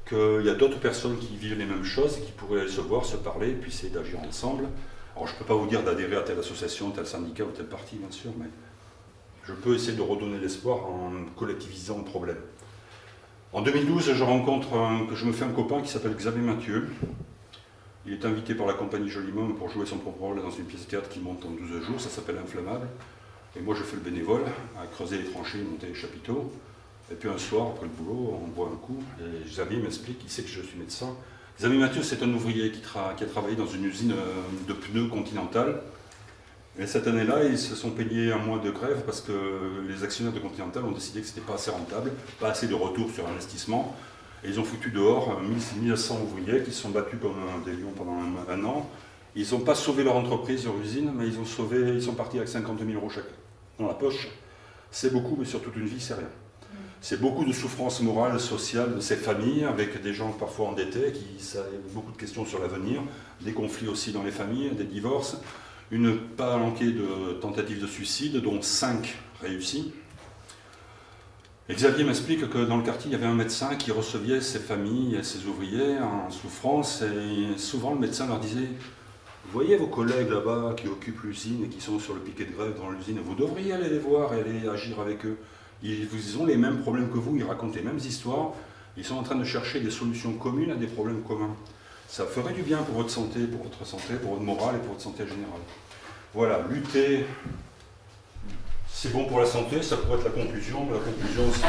qu'il y a d'autres personnes qui vivent les mêmes choses et qui pourraient se voir, se parler, puis essayer d'agir ensemble. Alors je ne peux pas vous dire d'adhérer à telle association, tel syndicat ou tel parti, bien sûr, mais je peux essayer de redonner l'espoir en collectivisant le problème. En 2012, je me fais un copain qui s'appelle Xavier Mathieu. Il est invité par la compagnie Jolimont pour jouer son propre rôle dans une pièce de théâtre qui monte en 12 jours, ça s'appelle Inflammable. Et moi je fais le bénévole, à creuser les tranchées, monter les chapiteaux. Et puis un soir, après le boulot, on boit un coup, et Xavier m'explique, il sait que je suis médecin. Xavier Mathieu, c'est un ouvrier qui a travaillé dans une usine de pneus Continental. Et cette année-là, ils se sont payés un mois de grève parce que les actionnaires de Continental ont décidé que ce n'était pas assez rentable, pas assez de retour sur investissement. Et ils ont foutu dehors 1100 ouvriers qui se sont battus comme des lions pendant un an. Ils n'ont pas sauvé leur entreprise, leur usine, mais ils sont partis avec 50 000 € chacun dans la poche. C'est beaucoup, mais sur toute une vie, c'est rien. C'est beaucoup de souffrance morale, sociale de ces familles, avec des gens parfois endettés, qui ont beaucoup de questions sur l'avenir, des conflits aussi dans les familles, des divorces, une palanquée de tentatives de suicide, dont 5 réussies. Et Xavier m'explique que dans le quartier, il y avait un médecin qui recevait ces familles et ces ouvriers en souffrance, et souvent le médecin leur disait « Vous voyez vos collègues là-bas qui occupent l'usine et qui sont sur le piquet de grève dans l'usine, vous devriez aller les voir et aller agir avec eux. Ils ont les mêmes problèmes que vous, ils racontent les mêmes histoires, ils sont en train de chercher des solutions communes à des problèmes communs. Ça ferait du bien pour votre santé, pour votre morale et pour votre santé générale. » Voilà, lutter, c'est bon pour la santé, ça pourrait être la conclusion, mais la conclusion c'est...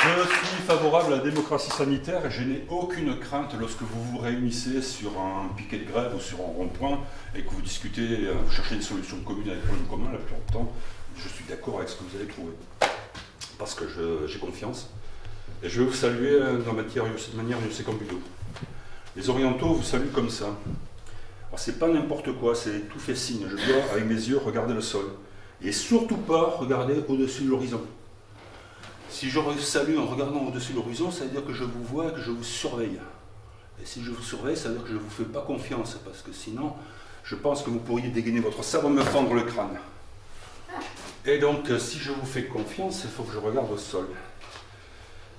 Je suis favorable à la démocratie sanitaire et je n'ai aucune crainte lorsque vous vous réunissez sur un piquet de grève ou sur un rond-point et que vous discutez, vous cherchez des solutions communes avec le problème commun la plupart du temps. Je suis d'accord avec ce que vous allez trouver parce que j'ai confiance. Et je vais vous saluer de manière Yosé Cambudo. Les orientaux vous saluent comme ça. Alors c'est pas n'importe quoi, c'est tout fait signe. Je dois, avec mes yeux, regarder le sol. Et surtout pas regarder au-dessus de l'horizon. Si je salue en regardant au-dessus de l'horizon, ça veut dire que je vous vois et que je vous surveille. Et si je vous surveille, ça veut dire que je ne vous fais pas confiance, parce que sinon, je pense que vous pourriez dégainer votre sabre et me fendre le crâne. Et donc, si je vous fais confiance, il faut que je regarde au sol.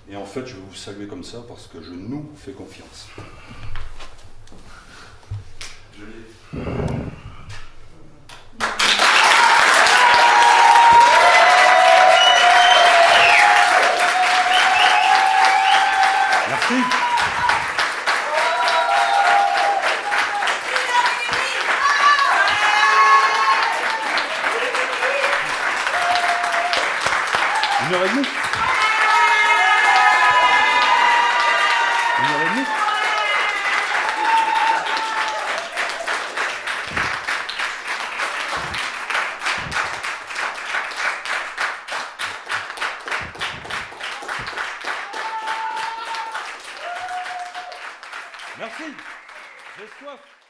Et en fait, je vais vous saluer comme ça parce que je nous fais confiance. Je l'ai. Merci. Une heure et demie. Une heure et demie. Merci. J'ai soif.